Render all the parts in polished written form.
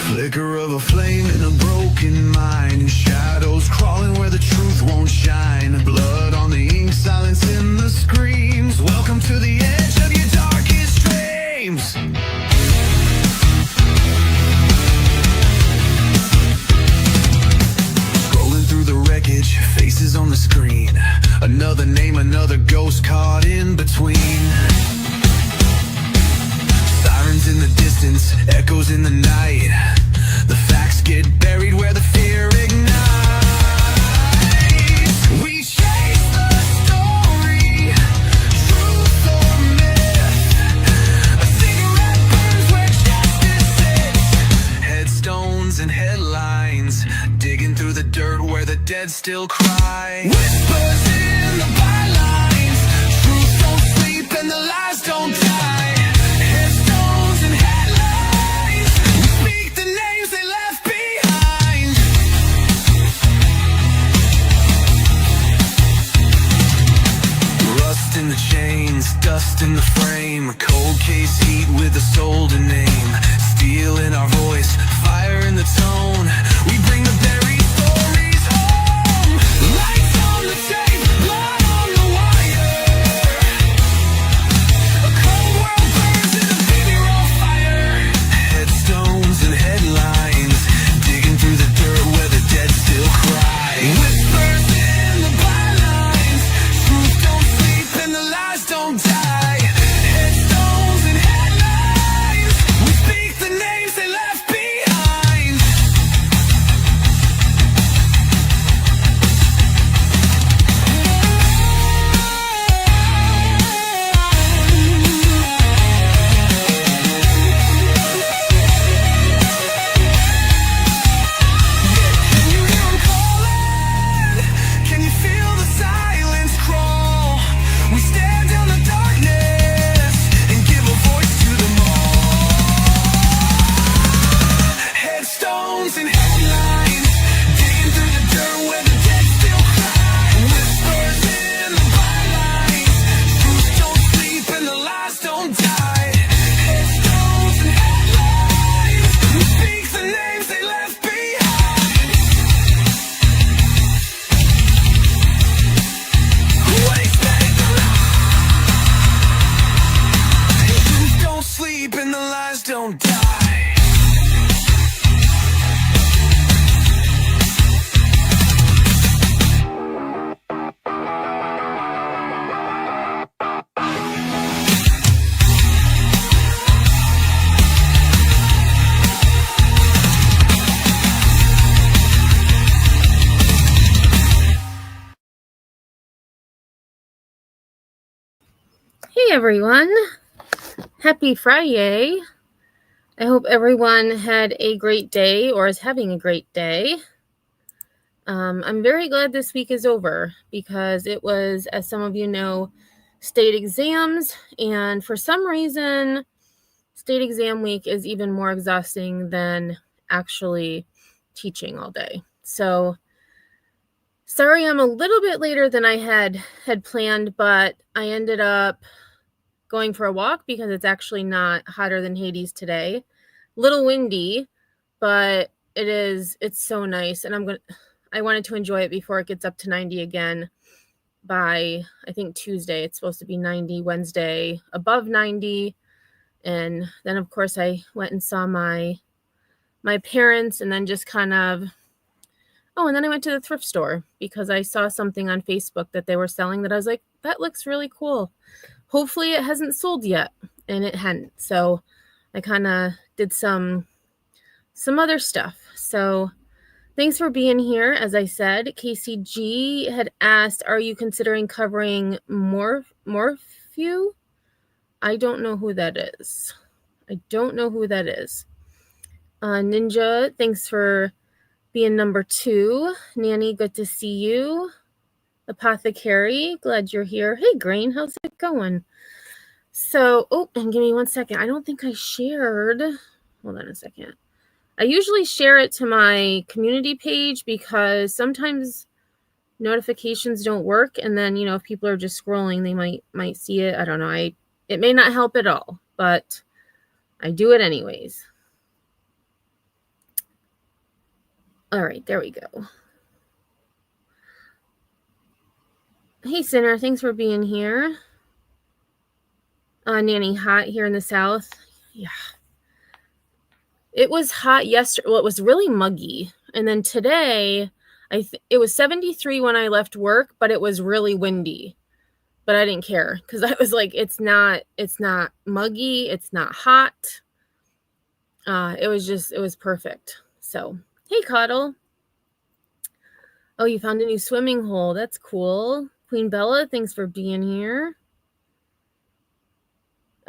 Flicker of a flame in a broken mind, and shadows crawling where the truth won't shine. Blood on the ink, silence in the screams. Welcome to the edge of your darkest dreams. Scrolling through the wreckage, faces on the screen. Another name, another ghost caught in between. Sirens in the distance, echoes in the night. The facts get buried where the fear ignites. We chase the story, truth or myth. A cigarette burns where justice sits. Headstones and headlines, digging through the dirt where the dead still cry. Whispers in the bylines, truth don't sleep and the lies don't die. In the chains, dust in the frame, cold case heat with a soul to name. Steel in our voice, fire in the tone. We bring the buried stories home. Lights on the tape, blood on the wire. A cold world burns in a funeral fire. Headstones and headlines, digging through the dirt where the dead still cry. Whispers in the bylines, truth don't sleep and the lies don't die. Headstones and headlines, we speak the names they left behind. Can you hear 'em calling? Can you feel the silence crawl? We stare down the darkness and give a voice to them all. Headstones and headlines, digging through the dirt where the dead still cry. Whispers in the bylines, truth don't sleep and the lies don't die. Headstones and headlines, we speak the names they left behind. What expect the truth don't sleep and the lies don't die. Hey everyone, happy Friday. I hope everyone had a great day or is having a great day. I'm very glad this week is over because it was, as some of you know, state exams, and for some reason, state exam week is even more exhausting than actually teaching all day. So sorry I'm a little bit later than I had planned, but I ended up going for a walk because it's actually not hotter than Hades today. Little windy, but it's so nice, and I wanted to enjoy it before it gets up to 90 again by, I think, Tuesday. It's supposed to be 90, Wednesday above 90. And then of course I went and saw my parents, and then just kind of and then I went to the thrift store because I saw something on Facebook that they were selling that I was like, that looks really cool. Hopefully it hasn't sold yet, and it hadn't. So I kind of did some other stuff. So thanks for being here. As I said, KCG had asked, are you considering covering Morphew? I don't know who that is. Ninja, thanks for being number 2. Nanny, good to see you. Apothecary, glad you're here. Hey, Grain, how's it going? So, and give me 1 second. I don't think I shared. Hold on a second. I usually share it to my community page because sometimes notifications don't work, and then, if people are just scrolling, they might see it. I don't know. It may not help at all, but I do it anyways. All right, there we go. Hey, Sinner, thanks for being here. Nanny, hot here in the South. Yeah. It was hot yesterday. Well, it was really muggy. And then today, it was 73 when I left work, but it was really windy. But I didn't care because I was like, it's not muggy. It's not hot. It was perfect. So, hey, Cuddle. Oh, you found a new swimming hole. That's cool. Queen Bella, thanks for being here.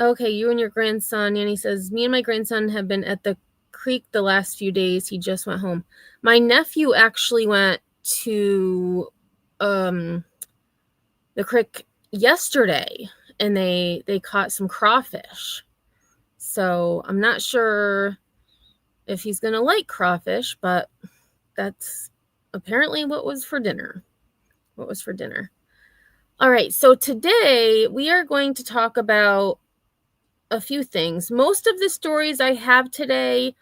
Okay, you and your grandson. Annie says, me and my grandson have been at the creek the last few days. He just went home. My nephew actually went to the creek yesterday, and they caught some crawfish. So I'm not sure if he's gonna like crawfish, but that's apparently what was for dinner. All right, so today we are going to talk about a few things. Most of the stories I have today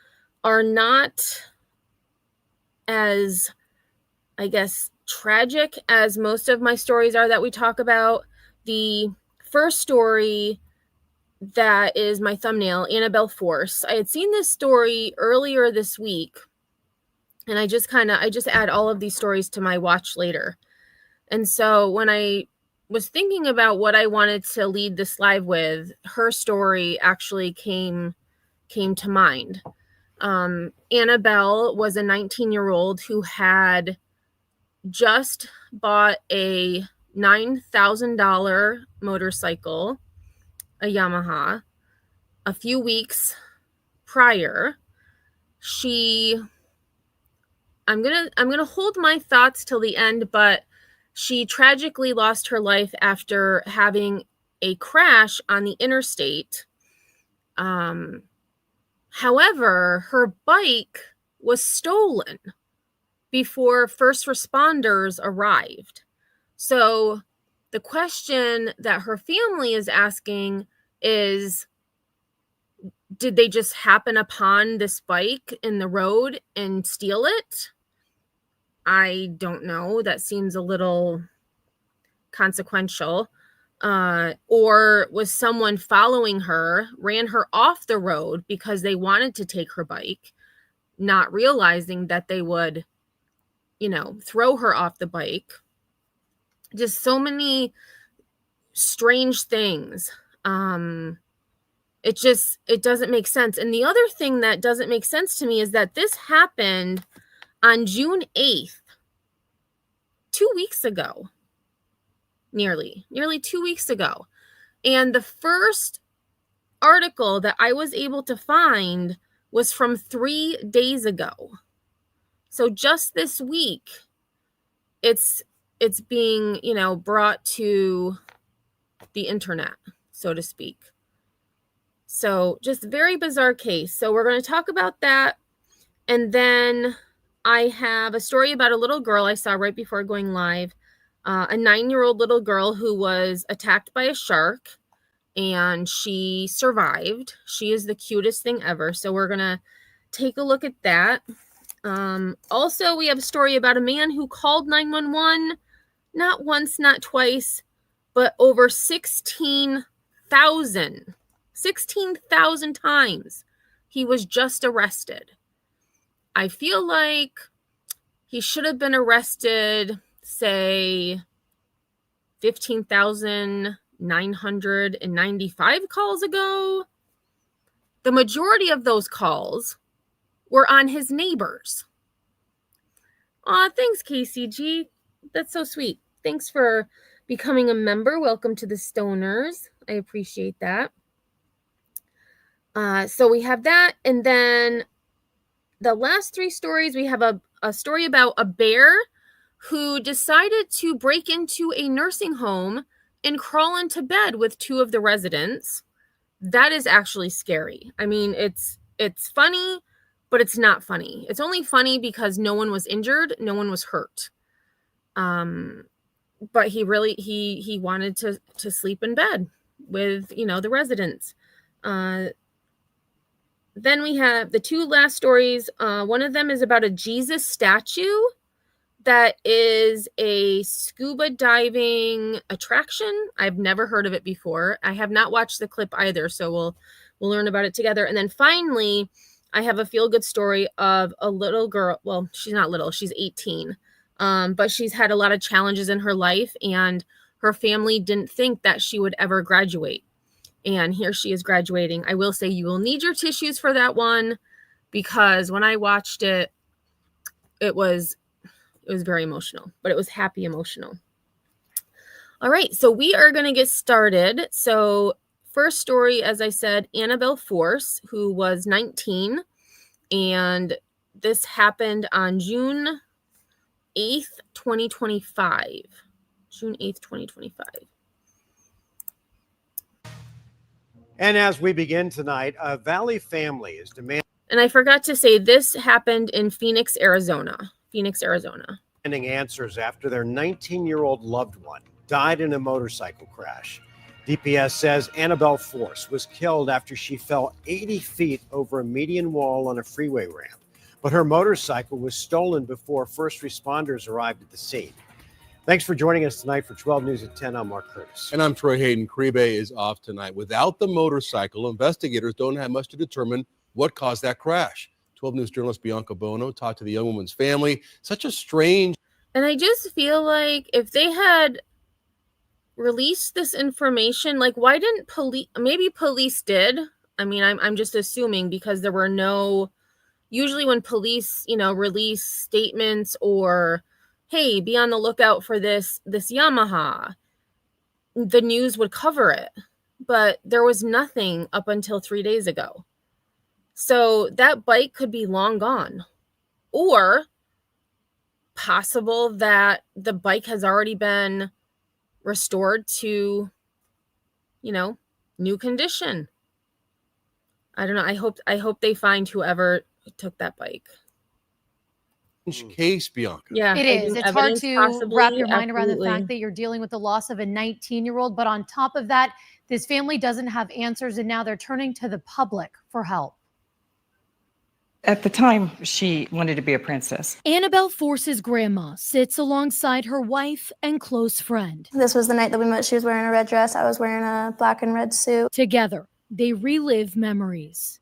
are not as, I guess, tragic as most of my stories are that we talk about. The first story that is my thumbnail, Annabel Force. I had seen this story earlier this week, and I just add all of these stories to my watch later. And so when I was thinking about what I wanted to lead this live with, her story actually came to mind. Annabel was a 19-year-old who had just bought a $9,000 motorcycle, a Yamaha, a few weeks prior. I'm gonna hold my thoughts till the end, but she tragically lost her life after having a crash on the interstate. However, her bike was stolen before first responders arrived. So the question that her family is asking is, did they just happen upon this bike in the road and steal it? I don't know. That seems a little consequential. Or was someone following her, ran her off the road because they wanted to take her bike, not realizing that they would, throw her off the bike. Just so many strange things. It doesn't make sense. And the other thing that doesn't make sense to me is that this happened on June 8th, 2 weeks ago. Nearly 2 weeks ago. And the first article that I was able to find was from 3 days ago. So just this week, it's being, brought to the internet, so to speak. So just very bizarre case. So we're going to talk about that. And then I have a story about a little girl I saw right before going live. A 9-year-old little girl who was attacked by a shark, and she survived. She is the cutest thing ever. So we're going to take a look at that. Also, we have a story about a man who called 911, not once, not twice, but over 16,000 times. He was just arrested. I feel like he should have been arrested, say, 15,995 calls ago. The majority of those calls were on his neighbors. Aw, thanks, KCG. That's so sweet. Thanks for becoming a member. Welcome to the Stoners. I appreciate that. So we have that. And then the last 3 stories, we have a story about a bear who decided to break into a nursing home and crawl into bed with 2 of the residents. That is actually scary. I mean, it's funny, but it's not funny. It's only funny because no one was injured, no one was hurt. But he really he wanted to sleep in bed with, the residents. then we have the two last stories. One of them is about a Jesus statue that is a scuba diving attraction. I've never heard of it before. I have not watched the clip either, so we'll learn about it together. And then finally, I have a feel-good story of a little girl. Well, she's not little, she's 18. But she's had a lot of challenges in her life, and her family didn't think that she would ever graduate. And here she is graduating. I will say you will need your tissues for that one, because when I watched it, it was very emotional, but it was happy emotional. All right, so we are going to get started. So first story, as I said, Annabel Force, who was 19, and this happened on June 8th, 2025. June 8th, 2025. And as we begin tonight, a Valley family is demanding. And I forgot to say, this happened in Phoenix, Arizona. Answers after their 19-year-old loved one died in a motorcycle crash. DPS says Annabel Force was killed after she fell 80 feet over a median wall on a freeway ramp, but her motorcycle was stolen before first responders arrived at the scene. Thanks for joining us tonight for 12 News at 10. I'm Mark Curtis. And I'm Troy Hayden. Caribe is off tonight. Without the motorcycle, investigators don't have much to determine what caused that crash. 12 News journalist Bianca Bono talked to the young woman's family. Such a strange... And I just feel like if they had released this information, like, why didn't police? Maybe police did. I mean, I'm just assuming, because there were no... Usually when police, release statements or, hey, be on the lookout for this Yamaha, the news would cover it. But there was nothing up until 3 days ago. So that bike could be long gone. Or possible that the bike has already been restored to, new condition. I don't know. I hope they find whoever took that bike. Case, Bianca. Yeah, it is. It's hard to wrap your mind around the fact that you're dealing with the loss of a 19-year-old. But on top of that, this family doesn't have answers, and now they're turning to the public for help. At the time, she wanted to be a princess. Annabel Force's grandma sits alongside her wife and close friend. This was the night that we met. She was wearing a red dress. I was wearing a black and red suit. Together, they relive memories.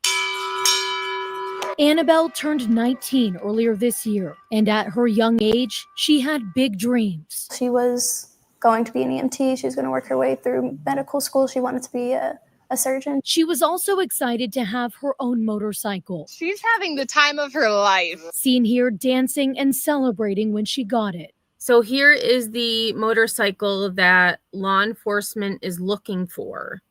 Annabel turned 19 earlier this year, and at her young age, she had big dreams. She was going to be an EMT. She was going to work her way through medical school. She wanted to be a surgeon. She was also excited to have her own motorcycle. She's having the time of her life. Seen here dancing and celebrating when she got it. So here is the motorcycle that law enforcement is looking for.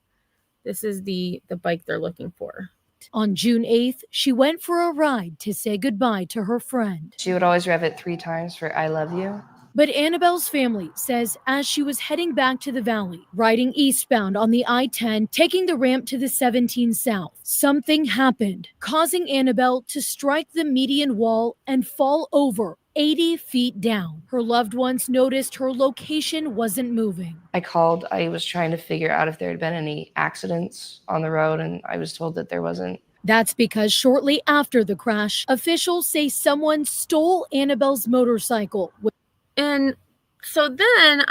This is the bike they're looking for. On June 8th, she went for a ride to say goodbye to her friend. She would always rev it 3 times for I love you. But Annabel's family says as she was heading back to the valley, riding eastbound on the I-10, taking the ramp to the 17 South, something happened, causing Annabel to strike the median wall and fall over 80 feet down. Her loved ones noticed her location wasn't moving. I called. I was trying to figure out if there had been any accidents on the road, and I was told that there wasn't. That's because shortly after the crash, officials say someone stole Annabel's motorcycle. And so then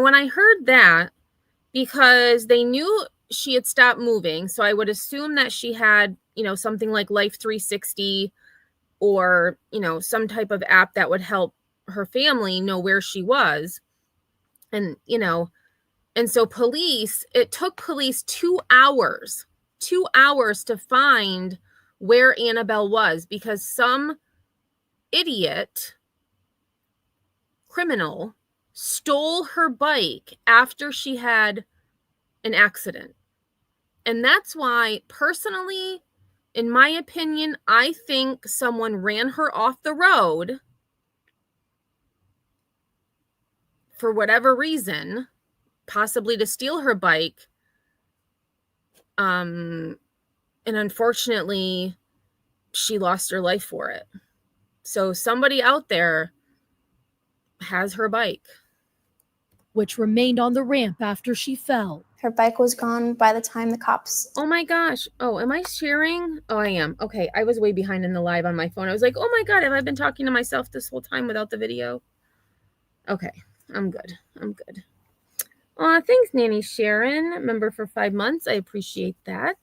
when I heard that, because they knew she had stopped moving, so I would assume that she had, something like Life 360 or, some type of app that would help her family know where she was. And, and so it took police 2 hours to find where Annabel was, because some idiot criminal stole her bike after she had an accident. And that's why, personally, in my opinion, I think someone ran her off the road for whatever reason, possibly to steal her bike. And unfortunately, she lost her life for it. So somebody out there has her bike, which remained on the ramp after she fell. Her bike was gone by the time the cops. Oh my gosh. Oh, am I sharing? Oh, I am. Okay. I was way behind in the live on my phone. I was like, oh my God, have I been talking to myself this whole time without the video? Okay. I'm good. I'm good. Thanks, Nanny Sharon. Member for 5 months. I appreciate that.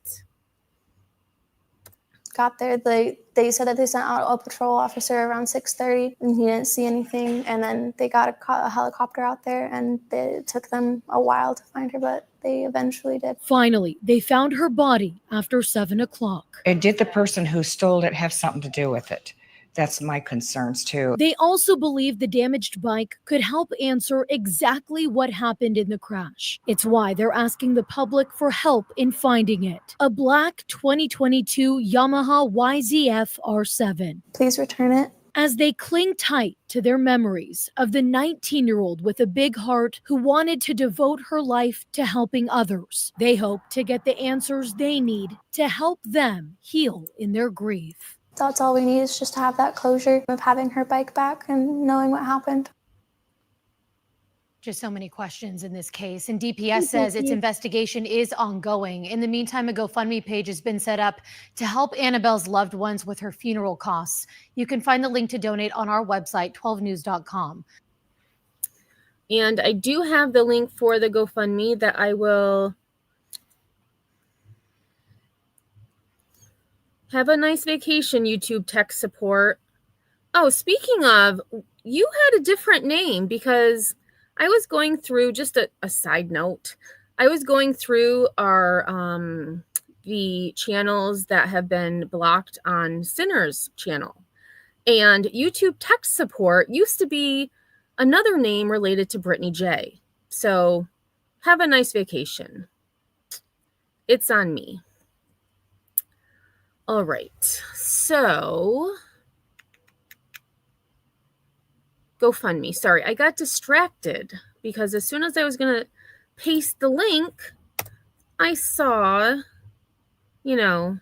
Got there, they said that they sent out a patrol officer around 6:30 and he didn't see anything, and then they got a helicopter out there, and it took them a while to find her, but they eventually did. Finally, they found her body after 7 o'clock. And did the person who stole it have something to do with it? That's my concerns too. They also believe the damaged bike could help answer exactly what happened in the crash. It's why they're asking the public for help in finding it. A black 2022 Yamaha YZF R7. Please return it. As they cling tight to their memories of the 19-year-old with a big heart who wanted to devote her life to helping others, they hope to get the answers they need to help them heal in their grief. That's all we need, is just to have that closure of having her bike back and knowing what happened. Just so many questions in this case, and DPS says its investigation is ongoing. In the meantime, a GoFundMe page has been set up to help Annabelle's loved ones with her funeral costs. You can find the link to donate on our website, 12news.com. And I do have the link for the GoFundMe that I will... Have a nice vacation, YouTube tech support. Oh, speaking of, you had a different name, because I was going through, just a side note, I was going through our the channels that have been blocked on Sinner's channel. And YouTube tech support used to be another name related to Brittany J. So have a nice vacation. It's on me. All right, so GoFundMe. Sorry, I got distracted because as soon as I was going to paste the link, I saw, you know,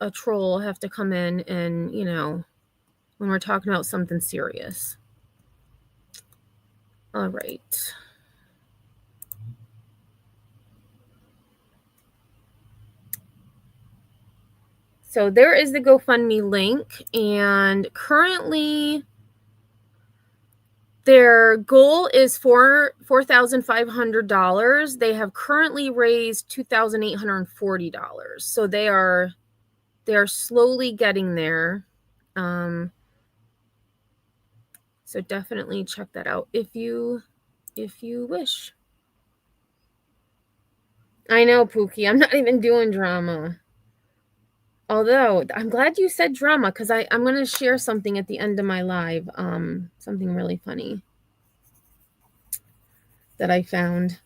a troll have to come in and, you know, when we're talking about something serious. All right. So there is the GoFundMe link, and currently their goal is $4,500. They have currently raised $2,840. So they are slowly getting there. So definitely check that out if you wish. I know, Pookie, I'm not even doing drama. Although, I'm glad you said drama, because I'm going to share something at the end of my live. Something really funny that I found.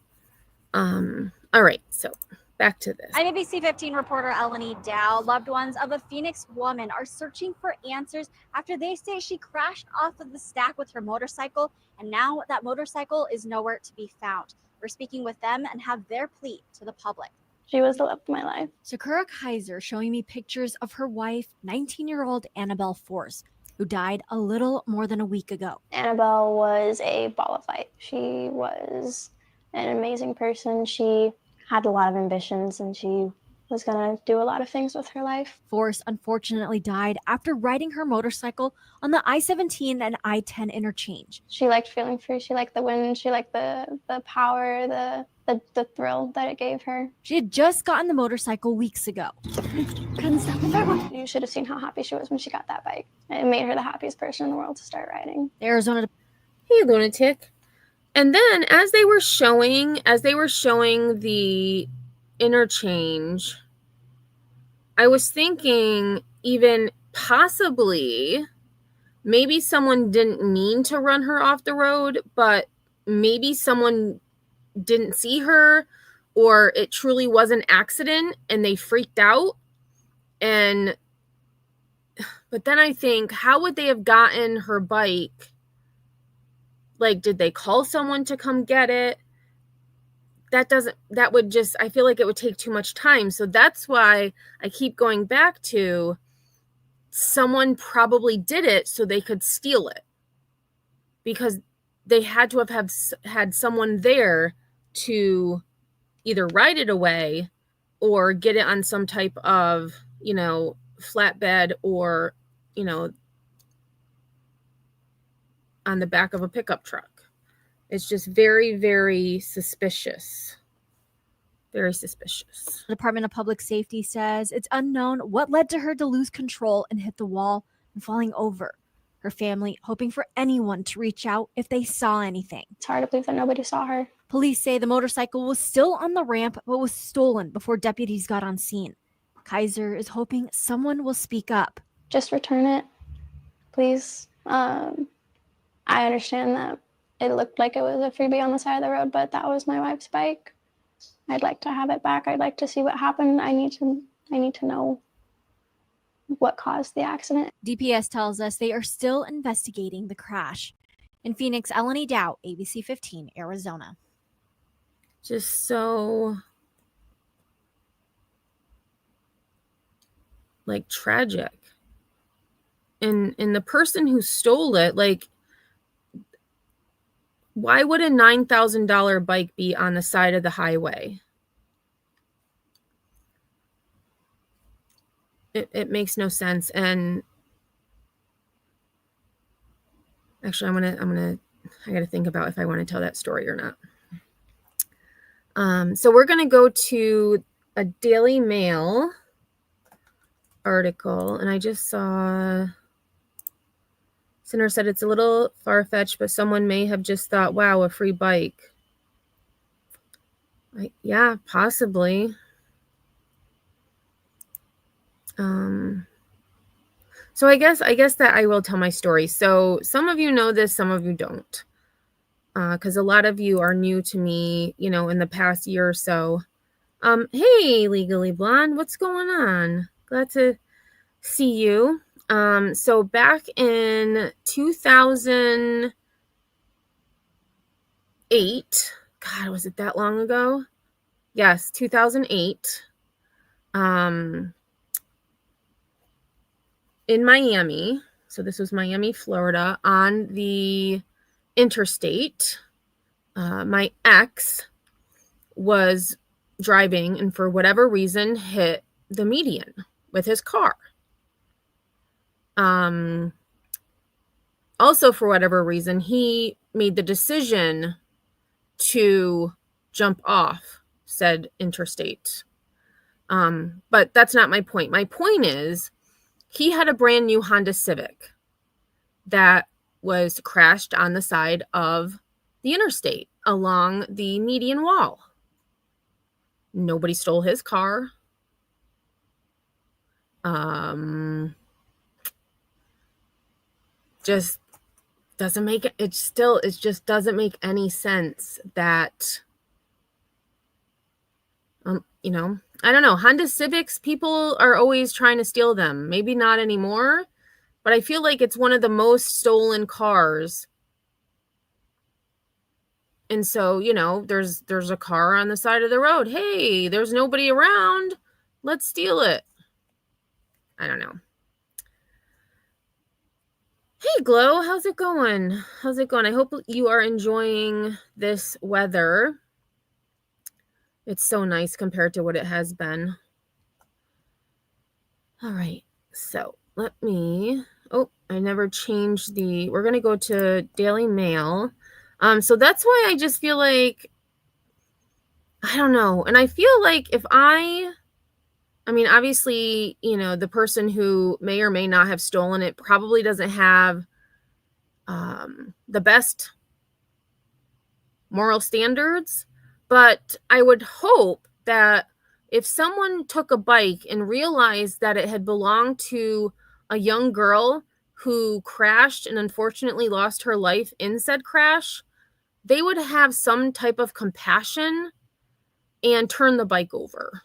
All right, so back to this. I'm ABC 15 reporter Eleni Dow. Loved ones of a Phoenix woman are searching for answers after they say she crashed off of the stack with her motorcycle, and now that motorcycle is nowhere to be found. We're speaking with them and have their plea to the public. She was the love of my life. Sakura Kaiser showing me pictures of her wife, 19-year-old Annabel Force, who died a little more than a week ago. Annabel was a ball of light. She was an amazing person. She had a lot of ambitions, and she was going to do a lot of things with her life. Force unfortunately died after riding her motorcycle on the I-17 and I-10 interchange. She liked feeling free. She liked the wind. She liked the power, the thrill that it gave her. She had just gotten the motorcycle weeks ago. Couldn't stop if I wanted. You should have seen how happy she was when she got that bike. It made her the happiest person in the world to start riding. Arizona. Hey, lunatic. And then as they were showing the interchange, I was thinking even possibly maybe someone didn't mean to run her off the road, but maybe someone didn't see her, or it truly was an accident and they freaked out. But then I think, how would they have gotten her bike? Like, did they call someone to come get it? I feel like it would take too much time. So that's why I keep going back to someone probably did it so they could steal it, because they had to have had someone there to either ride it away or get it on some type of, flatbed or, on the back of a pickup truck. It's just very, very suspicious. Very suspicious. The Department of Public Safety says it's unknown what led to her to lose control and hit the wall and falling over. Her family hoping for anyone to reach out if they saw anything. It's hard to believe that nobody saw her. Police say the motorcycle was still on the ramp but was stolen before deputies got on scene. Kaiser is hoping someone will speak up. Just return it, please. I understand that it looked like it was a freebie on the side of the road, but that was my wife's bike. I'd like to have it back. I'd like to see what happened. I need to know what caused the accident. DPS tells us they are still investigating the crash. In Phoenix, Eleni Dow, ABC 15, Arizona. Just so tragic. And the person who stole it, why would a $9,000 bike be on the side of the highway? It makes no sense. And actually, I gotta think about if I want to tell that story or not. So we're gonna go to a Daily Mail article, and I just saw Sinner said it's a little far-fetched, but someone may have just thought, wow, a free bike. Yeah, possibly. So I guess that I will tell my story. So some of you know this, some of you don't. Because a lot of you are new to me, in the past year or so. Hey, Legally Blonde, what's going on? Glad to see you. So back in 2008, God, was it that long ago? Yes, 2008. In Miami, so this was Miami, Florida, on the interstate, my ex was driving and for whatever reason hit the median with his car. Also, for whatever reason, he made the decision to jump off said interstate. But that's not my point. My point is he had a brand new Honda Civic that was crashed on the side of the interstate along the median wall. Nobody stole his car. Just doesn't make it. It just doesn't make any sense that, I don't know. Honda Civics, people are always trying to steal them. Maybe not anymore, but I feel like it's one of the most stolen cars. And so, there's a car on the side of the road. Hey, there's nobody around. Let's steal it. I don't know. Hey, Glow, how's it going? I hope you are enjoying this weather. It's so nice compared to what it has been. All right, so let me, I never changed we're going to go to Daily Mail. So that's why I just feel like, I don't know. And I feel like if obviously, the person who may or may not have stolen it probably doesn't have the best moral standards. But I would hope that if someone took a bike and realized that it had belonged to a young girl who crashed and unfortunately lost her life in said crash, they would have some type of compassion and turn the bike over.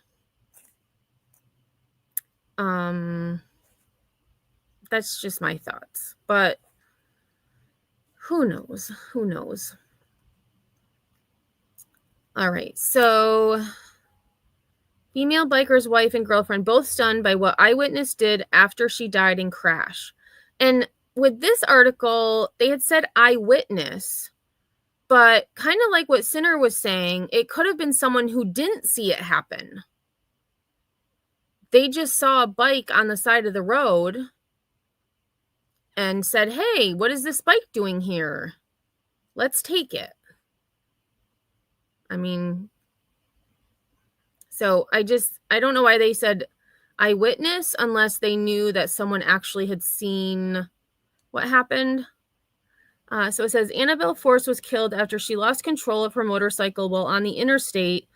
That's just my thoughts, but who knows? All right, so female biker's wife and girlfriend both stunned by what Eyewitness did after she died in crash. And with this article, they had said Eyewitness, But kind of like what Sinner was saying, it could have been someone who didn't see it happen. They just saw a bike on the side of the road and said, hey, what is this bike doing here? Let's take it. I mean, so I don't know why they said eyewitness unless they knew that someone actually had seen what happened. So it says Annabel Force was killed after she lost control of her motorcycle while on the interstate,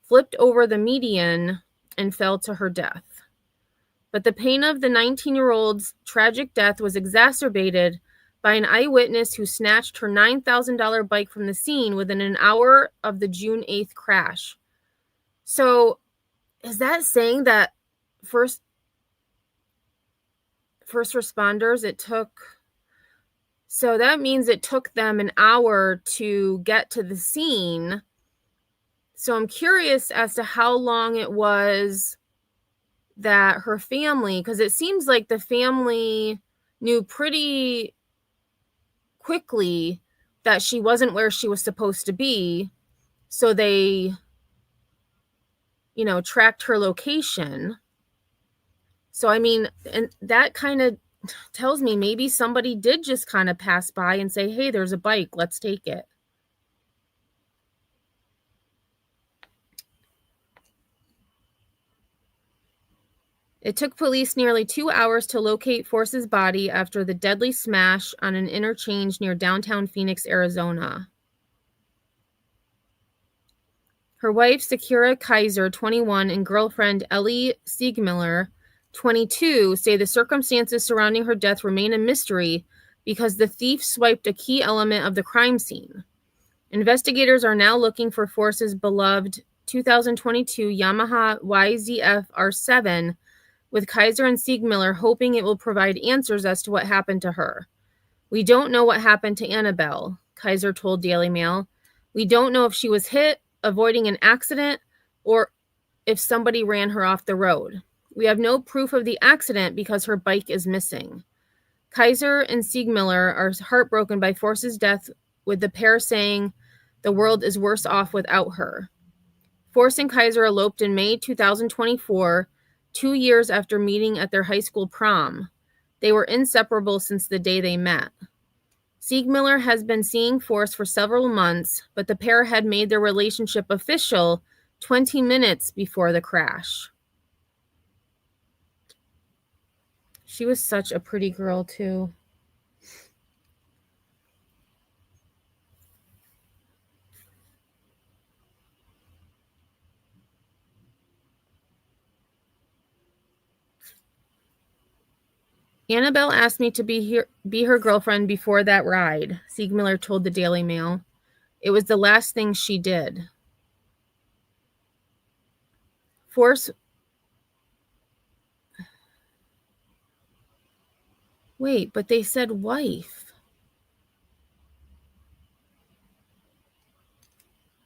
flipped over the median, and fell to her death. But the pain of the 19-year-old's tragic death was exacerbated by an eyewitness who snatched her $9,000 bike from the scene within an hour of the June 8th crash. So is that saying that first responders, so that means it took them an hour to get to the scene. So I'm curious as to how long it was that her family, because it seems like the family knew pretty quickly that she wasn't where she was supposed to be. So they, tracked her location. So, I mean, and that kind of tells me maybe somebody did just kind of pass by and say, hey, there's a bike, let's take it. It took police nearly 2 hours to locate Force's body after the deadly smash on an interchange near downtown Phoenix, Arizona. Her wife, Sakura Kaiser, 21, and girlfriend Ellie Siegmiller, 22, say the circumstances surrounding her death remain a mystery because the thief swiped a key element of the crime scene. Investigators are now looking for Force's beloved 2022 Yamaha YZF R7, with Kaiser and Siegmiller hoping it will provide answers as to what happened to her. We don't know what happened to Annabel, Kaiser told Daily Mail. We don't know if she was hit, avoiding an accident, or if somebody ran her off the road. We have no proof of the accident because her bike is missing. Kaiser and Siegmiller are heartbroken by Force's death, with the pair saying the world is worse off without her. Force and Kaiser eloped in May 2024, 2 years after meeting at their high school prom. They were inseparable since the day they met. Siegmiller has been seeing Force for several months, but the pair had made their relationship official 20 minutes before the crash. She was such a pretty girl, too. Annabel asked me to be her girlfriend before that ride, Siegmiller told the Daily Mail. It was the last thing she did. Force... Wait, but they said wife.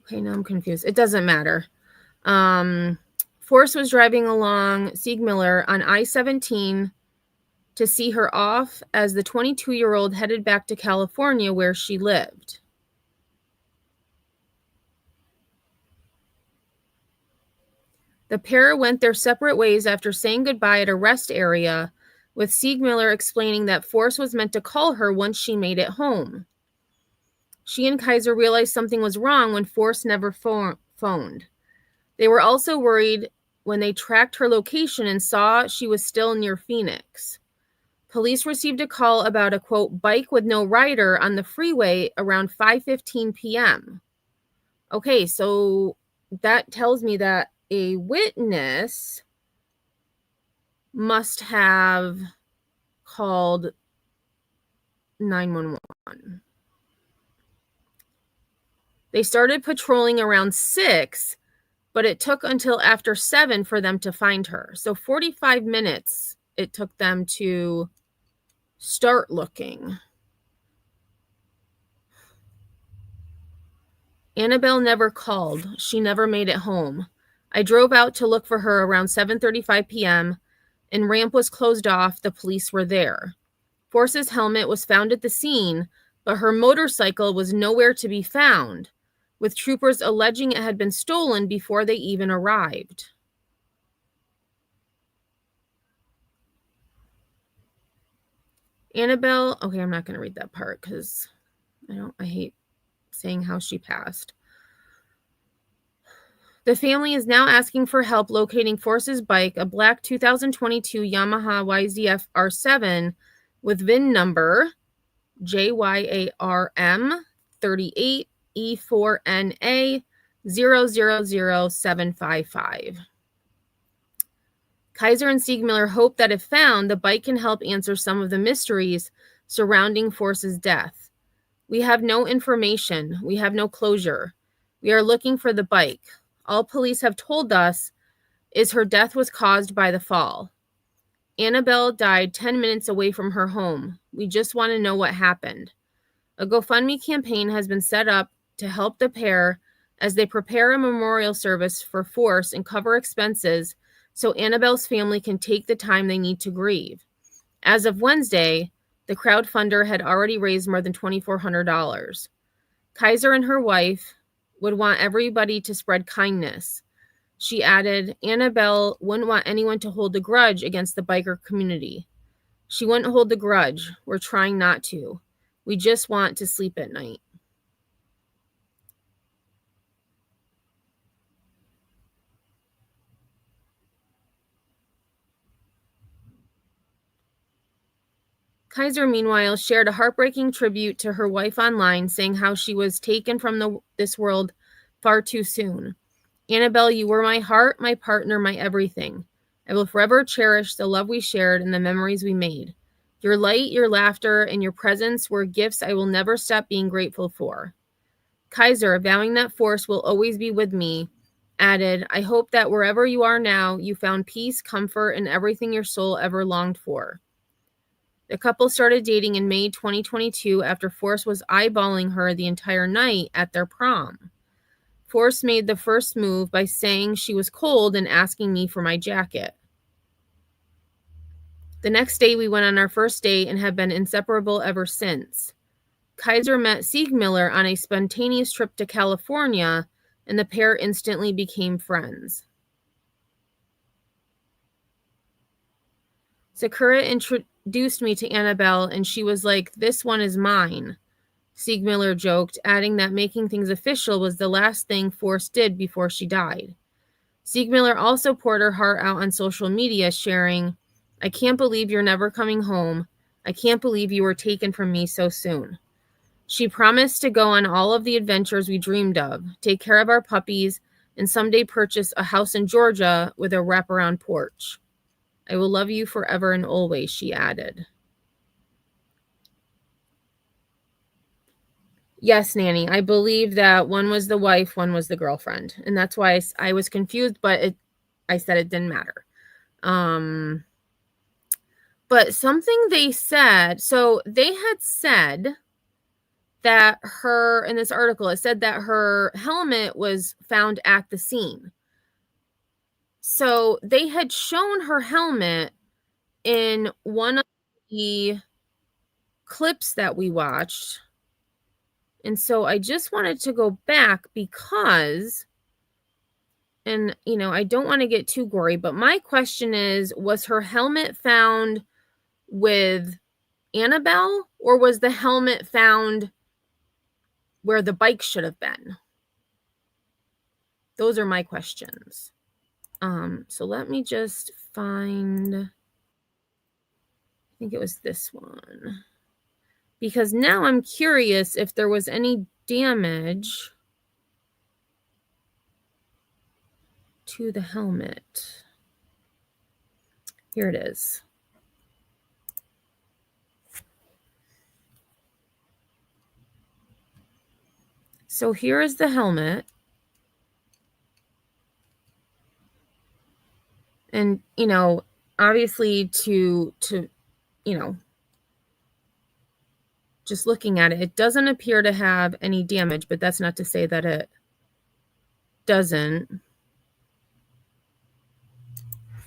Okay, now I'm confused. It doesn't matter. Force was driving along Siegmiller on I-17 to see her off as the 22-year-old headed back to California where she lived. The pair went their separate ways after saying goodbye at a rest area, with Siegmiller explaining that Force was meant to call her once she made it home. She and Kaiser realized something was wrong when Force never phoned. They were also worried when they tracked her location and saw she was still near Phoenix. Police received a call about a, quote, bike with no rider on the freeway around 5:15 p.m. Okay, so that tells me that a witness must have called 911. They started patrolling around 6, but it took until after 7 for them to find her. So 45 minutes it took them to start looking. Annabel never called. She never made it home. I drove out to look for her around 7:35 p.m. and ramp was closed off. The police were there. Force's helmet was found at the scene, but her motorcycle was nowhere to be found, with troopers alleging it had been stolen before they even arrived. Annabel, okay, I'm not going to read that part because I hate saying how she passed. The family is now asking for help locating Force's bike, a black 2022 Yamaha YZF R7 with VIN number JYARM 38 E4NA 000755. Kaiser and Siegmiller hope that if found, the bike can help answer some of the mysteries surrounding Force's death. We have no information. We have no closure. We are looking for the bike. All police have told us is her death was caused by the fall. Annabel died 10 minutes away from her home. We just want to know what happened. A GoFundMe campaign has been set up to help the pair as they prepare a memorial service for Force and cover expenses so Annabel's family can take the time they need to grieve. As of Wednesday, the crowdfunder had already raised more than $2,400. Kaiser and her wife would want everybody to spread kindness. She added, Annabel wouldn't want anyone to hold a grudge against the biker community. She wouldn't hold the grudge. We're trying not to. We just want to sleep at night. Kaiser, meanwhile, shared a heartbreaking tribute to her wife online, saying how she was taken from this world far too soon. Annabel, you were my heart, my partner, my everything. I will forever cherish the love we shared and the memories we made. Your light, your laughter, and your presence were gifts I will never stop being grateful for. Kaiser, vowing that Force will always be with me, added, I hope that wherever you are now, you found peace, comfort, and everything your soul ever longed for. The couple started dating in May 2022 after Force was eyeballing her the entire night at their prom. Force made the first move by saying she was cold and asking me for my jacket. The next day, we went on our first date and have been inseparable ever since. Kaiser met Siegmiller on a spontaneous trip to California, and the pair instantly became friends. Sakura introduced me to Annabel, and she was like, this one is mine, Siegmiller joked, adding that making things official was the last thing Force did before she died. Siegmiller also poured her heart out on social media, sharing, I can't believe you're never coming home. I can't believe you were taken from me so soon. She promised to go on all of the adventures we dreamed of, take care of our puppies, and someday purchase a house in Georgia with a wraparound porch. I will love you forever and always, she added. Yes, Nanny, I believe that one was the wife, one was the girlfriend. And that's why I was confused, but I said it didn't matter. But something they said, so they had said that in this article, it said that her helmet was found at the scene. So they had shown her helmet in one of the clips that we watched. And so I just wanted to go back because, and I don't want to get too gory, but my question is, was her helmet found with Annabel, or was the helmet found where the bike should have been? Those are my questions. So let me just find, I think it was this one. Because now I'm curious if there was any damage to the helmet. Here it is. So here is the helmet. And, obviously to just looking at it, it doesn't appear to have any damage, but that's not to say that it doesn't.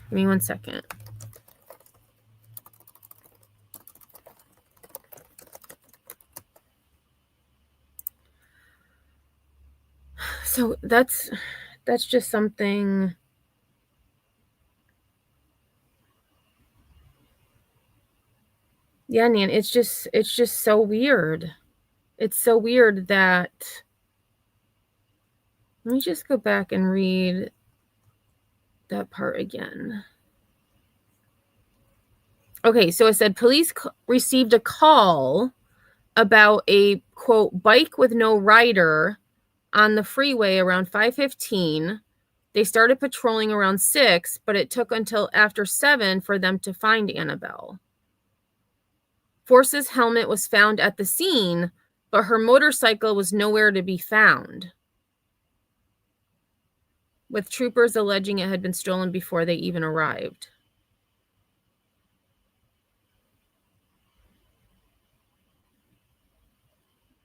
Give me 1 second. So that's just something. Yeah, Nan, it's just so weird. It's so weird that, let me just go back and read that part again. Okay, so it said police received a call about a, quote, bike with no rider on the freeway around 5:15. They started patrolling around 6, but it took until after 7 for them to find Annabel. Force's helmet was found at the scene, but her motorcycle was nowhere to be found, with troopers alleging it had been stolen before they even arrived.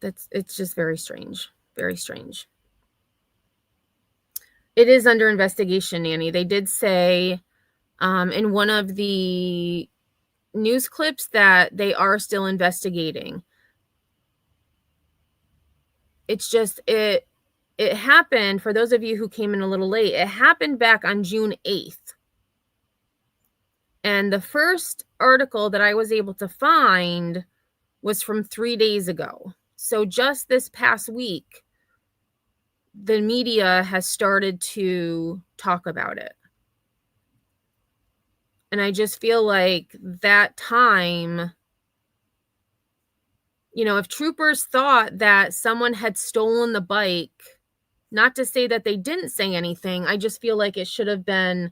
It's just very strange. Very strange. It is under investigation, Nanny. They did say in one of the news clips that they are still investigating. It's just, it happened, for those of you who came in a little late, it happened back on June 8th. And the first article that I was able to find was from 3 days ago. So just this past week, the media has started to talk about it. And I just feel like that time, you know, if troopers thought that someone had stolen the bike, not to say that they didn't say anything, I just feel like it should have been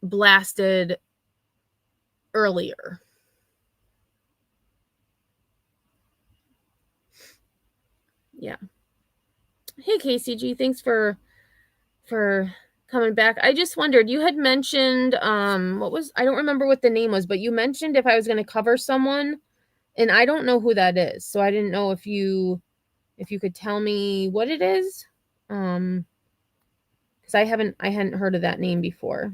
blasted earlier. Yeah. Hey, KCG, thanks for coming back. I just wondered, you had mentioned, I don't remember what the name was, but you mentioned if I was going to cover someone, and I don't know who that is. So I didn't know if you could tell me what it is. Because I hadn't heard of that name before.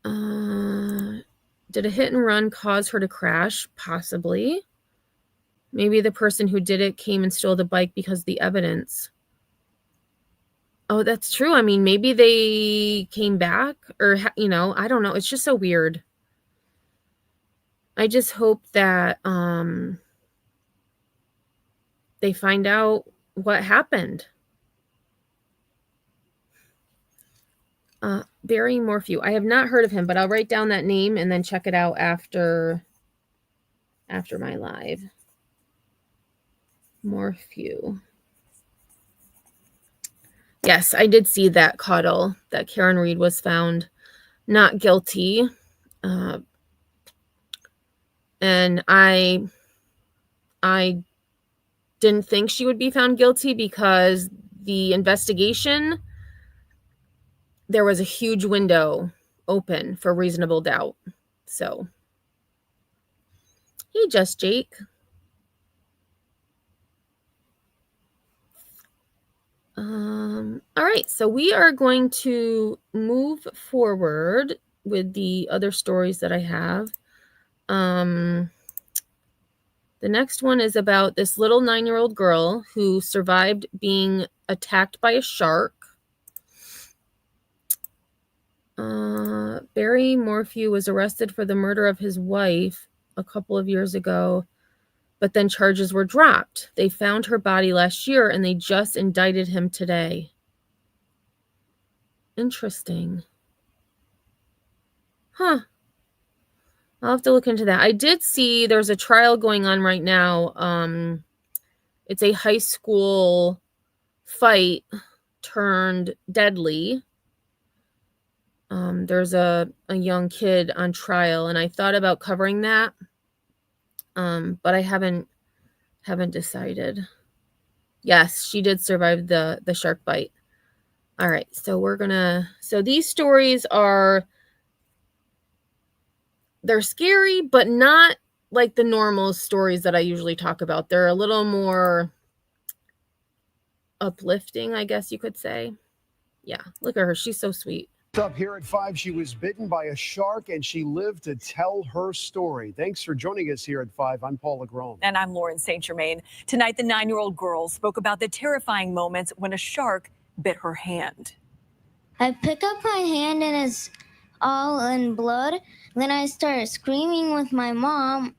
Did a hit and run cause her to crash? Possibly. Maybe the person who did it came and stole the bike because of the evidence. Oh, that's true. I mean, maybe they came back, or, you know, I don't know. It's just so weird. I just hope that they find out what happened. Barry Morphew. I have not heard of him, but I'll write down that name and then check it out after my live. Morphew. Yes, I did see that Caudle, that Karen Reed was found not guilty. And I didn't think she would be found guilty because the investigation, there was a huge window open for reasonable doubt. So, hey, Just Jake. All right, so we are going to move forward with the other stories that I have. The next one is about this little 9-year-old girl who survived being attacked by a shark. Barry Morphew was arrested for the murder of his wife a couple of years ago, but then charges were dropped. They found her body last year and they just indicted him today. Interesting. Huh. I'll have to look into that. I did see there's a trial going on right now. It's a high school fight turned deadly. There's a young kid on trial, and I thought about covering that, but I haven't decided. Yes, she did survive the shark bite. All right, so these stories they're scary, but not like the normal stories that I usually talk about. They're a little more uplifting, I guess you could say. Yeah, look at her. She's so sweet. Up here at 5, she was bitten by a shark and she lived to tell her story. Thanks for joining us here at 5. I'm Paul Legrone. And I'm Lauren St. Germain. Tonight, the 9-year-old girl spoke about the terrifying moments when a shark bit her hand. I pick up my hand and it's all in blood. Then I start screaming with my mom.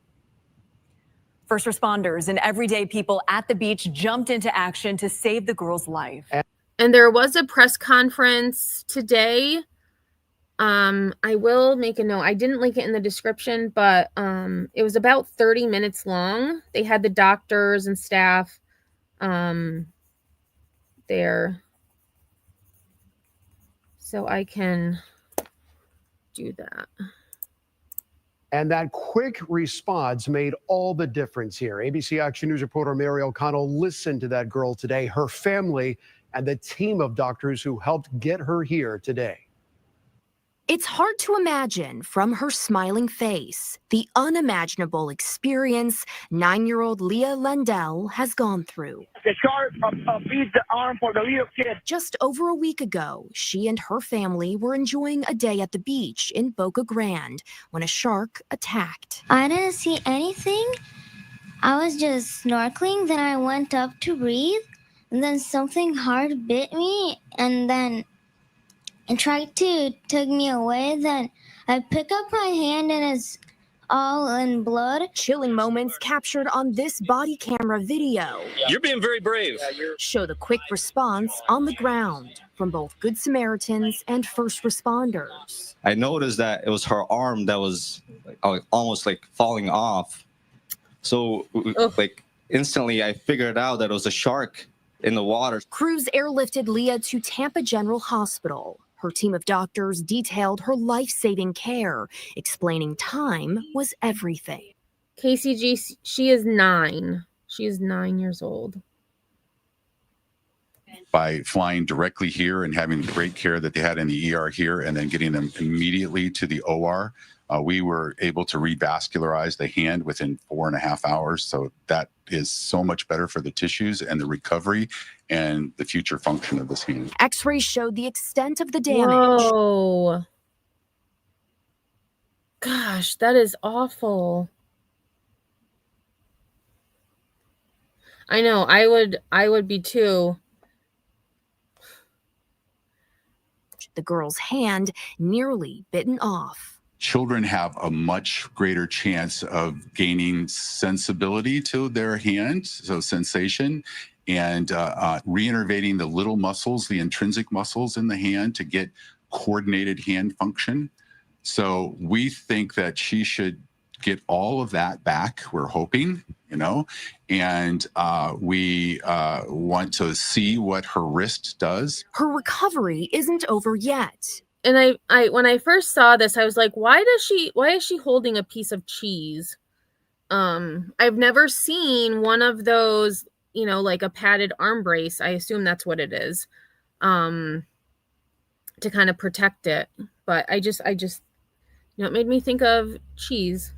First responders and everyday people at the beach jumped into action to save the girl's life. And there was a press conference today. I will make a note. I didn't link it in the description, but it was about 30 minutes long. They had the doctors and staff there. So I can do that. And that quick response made all the difference here. ABC Action News reporter Mary O'Connell listened to that girl today, her family, and the team of doctors who helped get her here today. It's hard to imagine from her smiling face the unimaginable experience 9-year-old Leah Lendell has gone through. The shark beat the arm for the little kid. Just over a week ago, she and her family were enjoying a day at the beach in Boca Grande when a shark attacked. I didn't see anything. I was just snorkeling. Then I went up to breathe. And then something hard bit me. And then it tried to take me away. Then I pick up my hand and it's all in blood. Chilling moments captured on this body camera video. You're being very brave. Show the quick response on the ground from both Good Samaritans and first responders. I noticed that it was her arm that was almost like falling off. So like instantly I figured out that it was a shark in the water. Crews airlifted Leah to Tampa General Hospital. Her team of doctors detailed her life-saving care, explaining time was everything. KCG, she is 9. She is 9 years old. By flying directly here and having the great care that they had in the ER here and then getting them immediately to the OR, we were able to revascularize the hand within 4.5 hours. So that is so much better for the tissues and the recovery and the future function of this hand. X-rays showed the extent of the damage. Whoa. Gosh, that is awful. I know, I would be too. The girl's hand nearly bitten off. Children have a much greater chance of gaining sensibility to their hand, so sensation, and reinnervating the little muscles, the intrinsic muscles in the hand to get coordinated hand function. So we think that she should get all of that back. We're hoping, and we want to see what her wrist does. Her recovery isn't over yet. And I when I first saw this, I was like, why is she holding a piece of cheese? I've never seen one of those, like a padded arm brace. I assume that's what it is. To kind of protect it. But I just it made me think of cheese.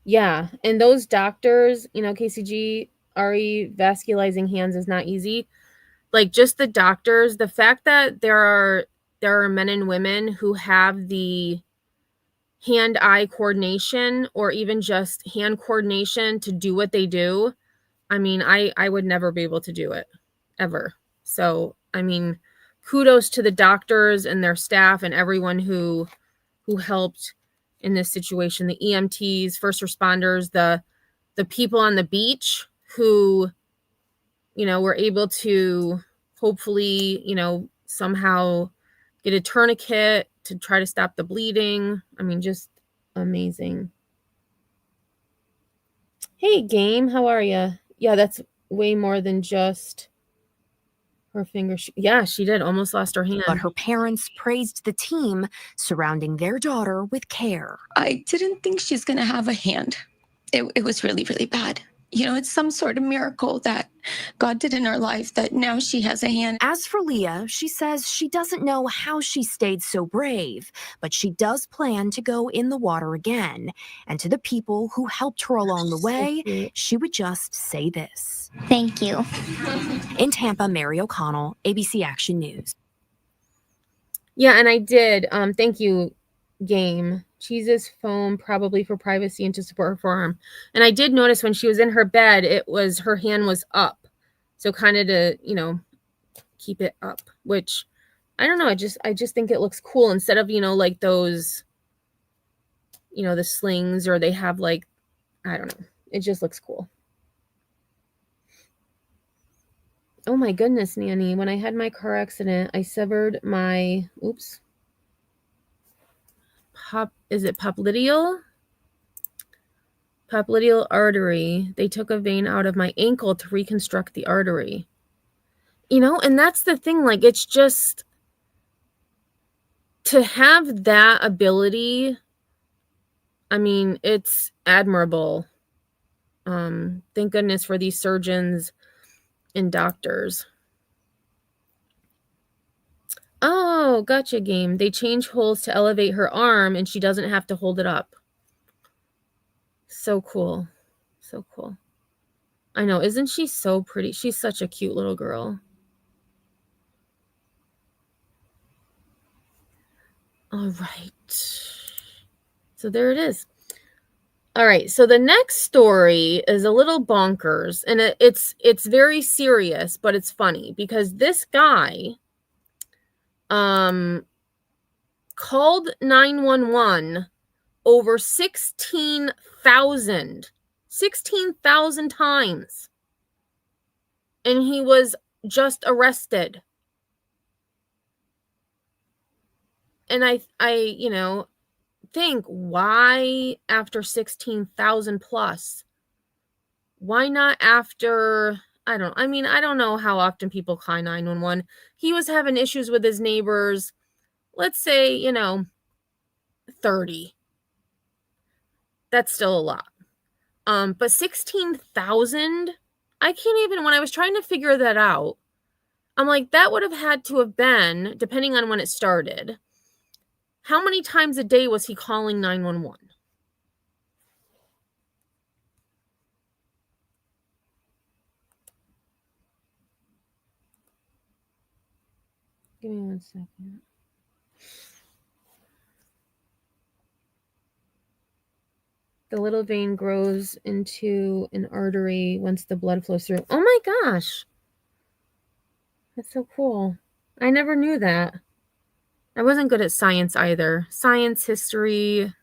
Yeah, and those doctors, KCG, vascularizing hands is not easy. Like just the doctors, the fact that there are men and women who have the hand-eye coordination or even just hand coordination to do what they do. I mean, I would never be able to do it ever. So, I mean, kudos to the doctors and their staff and everyone who helped in this situation, the EMTs, first responders, the people on the beach who were able to hopefully, somehow get a tourniquet to try to stop the bleeding. I mean, just amazing. Hey, Game, how are you? Yeah, that's way more than just her finger. Yeah, she did. Almost lost her hand. But her parents praised the team surrounding their daughter with care. I didn't think she's going to have a hand. It was really, really bad. it's some sort of miracle that God did in our life that now she has a hand. As for Leah, she says she doesn't know how she stayed so brave, but she does plan to go in the water again. And to the people who helped her along the way, she would just say this. Thank you. In Tampa, Mary O'Connell, ABC Action News. Yeah, and I did. Thank you, Game. Cheese's foam, probably for privacy and to support her forearm. And I did notice when she was in her bed, her hand was up. So kind of to, keep it up, which I don't know. I just think it looks cool instead of, like those, the slings, or they have like, I don't know. It just looks cool. Oh my goodness, Nanny. When I had my car accident, I severed my, popliteal artery. They took a vein out of my ankle to reconstruct the artery. And that's the thing, like, it's just to have that ability. I mean, it's admirable. Thank goodness for these surgeons and doctors. Oh, gotcha, Game. They change holes to elevate her arm and she doesn't have to hold it up. So cool. So cool. I know. Isn't she so pretty? She's such a cute little girl. All right. So there it is. All right. So the next story is a little bonkers, and it's very serious, but it's funny because this guy called 911 over 16,000 times, and he was just arrested. And I think, why after 16,000 plus? Why not after, I don't know how often people call 911. He was having issues with his neighbors. Let's say, 30. That's still a lot. But 16,000, I can't even, when I was trying to figure that out, I'm like, that would have had to have been, depending on when it started, how many times a day was he calling 911? Give me 1 second. The little vein grows into an artery once the blood flows through. Oh my gosh. That's so cool. I never knew that. I wasn't good at science either. Science, history.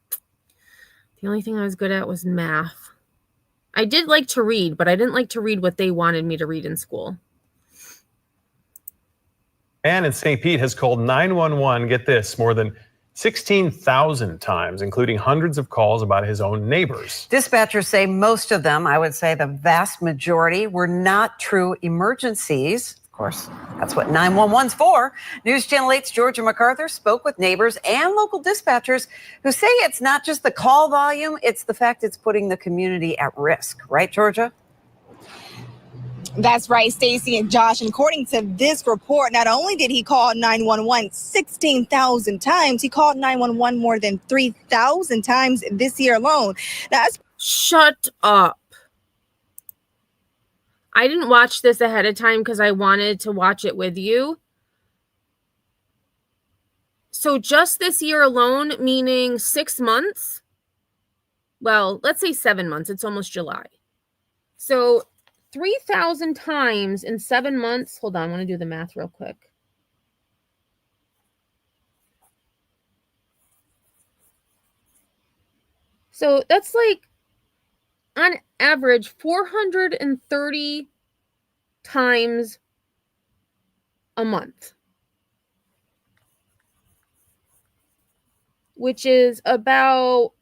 The only thing I was good at was math. I did like to read, but I didn't like to read what they wanted me to read in school. Man in St. Pete has called 911, get this, more than 16,000 times, including hundreds of calls about his own neighbors. Dispatchers say most of them, I would say the vast majority, were not true emergencies. Of course, that's what 911's for. News Channel 8's Georgia MacArthur spoke with neighbors and local dispatchers who say it's not just the call volume, it's the fact it's putting the community at risk. Right, Georgia? That's right, Stacey and Josh. And according to this report, not only did he call 911 16,000 times, he called 911 more than 3,000 times this year alone. Shut up. I didn't watch this ahead of time because I wanted to watch it with you. So just this year alone, meaning 6 months? Well, let's say 7 months. It's almost July. So 3,000 times in 7 months. Hold on, I want to do the math real quick. So that's like, on average, 430 times a month, which is about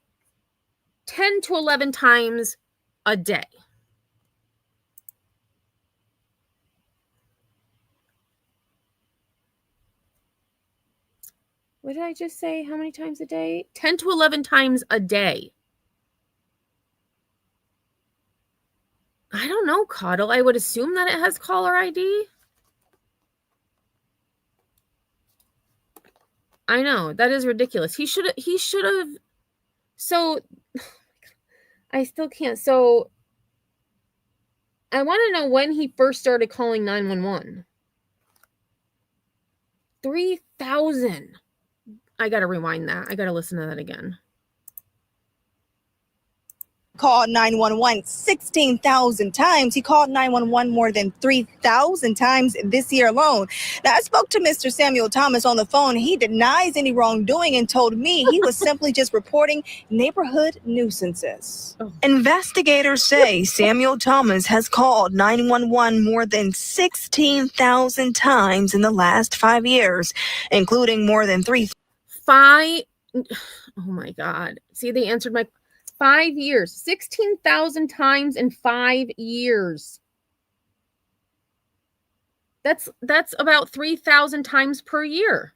10 to 11 times a day. What did I just say? How many times a day? 10 to 11 times a day. know, Cuddle. I would assume that it has caller ID. I know, that is ridiculous. He should have. So I still can't. So I want to know when he first started calling 911. 3,000. I got to rewind that. I got to listen to that again. Called 911 16,000 times. He called 911 more than 3,000 times this year alone. Now, I spoke to Mr. Samuel Thomas on the phone. He denies any wrongdoing and told me he was simply just reporting neighborhood nuisances. Investigators say Samuel Thomas has called 911 more than 16,000 times in the last 5 years, including more than 5. Oh my God. See, they answered my 5 years, 16,000 times in 5 years. That's about 3,000 times per year.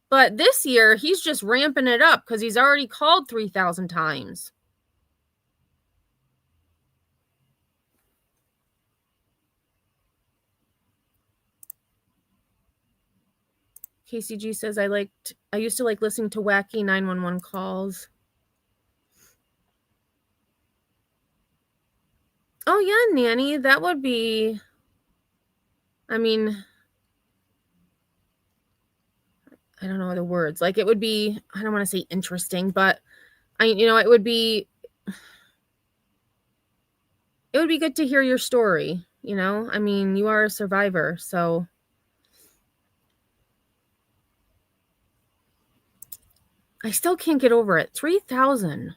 But this year, he's just ramping it up because he's already called 3,000 times. KCG says, I used to like listening to wacky 911 calls. Oh yeah, Nanny, that would be, I mean, I don't know the words. Like, it would be, I don't want to say interesting, but it would be good to hear your story, I mean, you are a survivor, so I still can't get over it. 3,000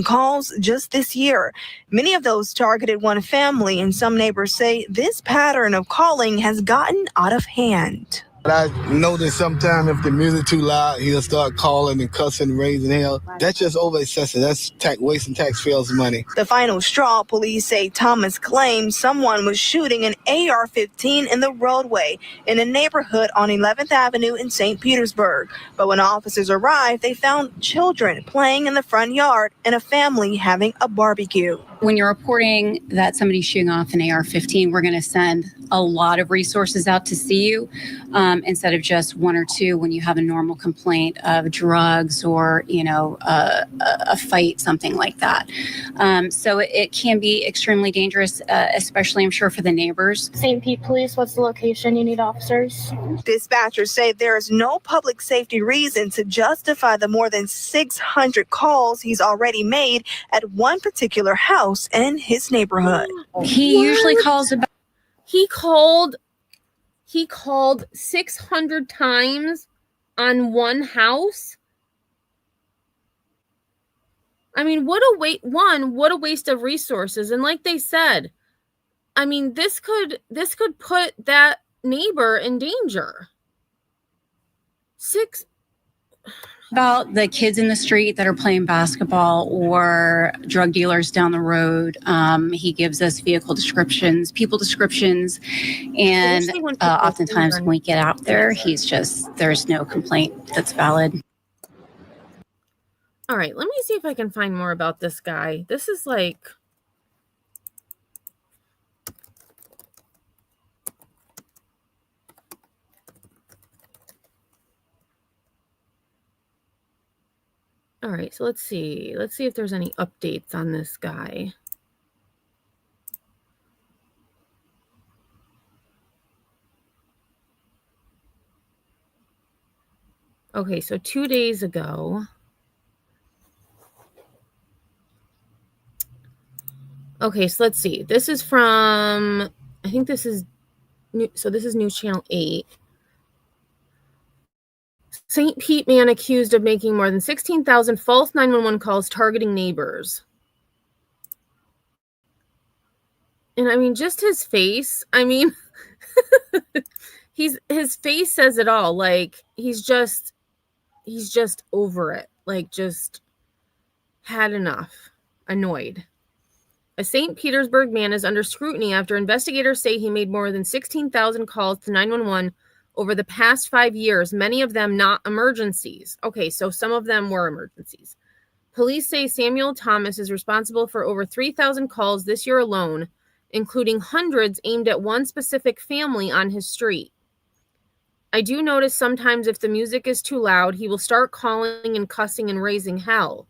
calls just this year. Many of those targeted one family, and some neighbors say this pattern of calling has gotten out of hand. I notice sometimes if the music too loud, he'll start calling and cussing and raising hell. That's just over excessive. That's wasting taxpayers' money. The final straw, police say Thomas claims someone was shooting an AR-15 in the roadway in a neighborhood on 11th Avenue in St. Petersburg. But when officers arrived, they found children playing in the front yard and a family having a barbecue. When you're reporting that somebody's shooting off an AR-15, we're going to send a lot of resources out to see you instead of just one or two when you have a normal complaint of drugs or, a fight, something like that. So it can be extremely dangerous, especially, I'm sure, for the neighbors. St. Pete Police, what's the location? You need officers? Dispatchers say there is no public safety reason to justify the more than 600 calls he's already made at one particular house in his neighborhood. He usually calls about. He called 600 times on one house. I mean, what a waste of resources. And like they said, I mean, this could put that neighbor in danger. About the kids in the street that are playing basketball or drug dealers down the road. He gives us vehicle descriptions, people descriptions, and oftentimes when we get out there, there's no complaint that's valid. All right, let me see if I can find more about this guy. This is like... All right, so let's see. Let's see if there's any updates on this guy. Okay, so 2 days ago. Okay, so let's see. This is from, I think this is new. So this is News Channel 8. St. Pete man accused of making more than 16,000 false 911 calls targeting neighbors. And I mean, just his face. I mean, his face says it all. Like, he's just over it. Like, just had enough. Annoyed. A St. Petersburg man is under scrutiny after investigators say he made more than 16,000 calls to 911 over the past 5 years, many of them not emergencies. Okay, so some of them were emergencies. Police say Samuel Thomas is responsible for over 3,000 calls this year alone, including hundreds aimed at one specific family on his street. I do notice sometimes if the music is too loud, he will start calling and cussing and raising hell,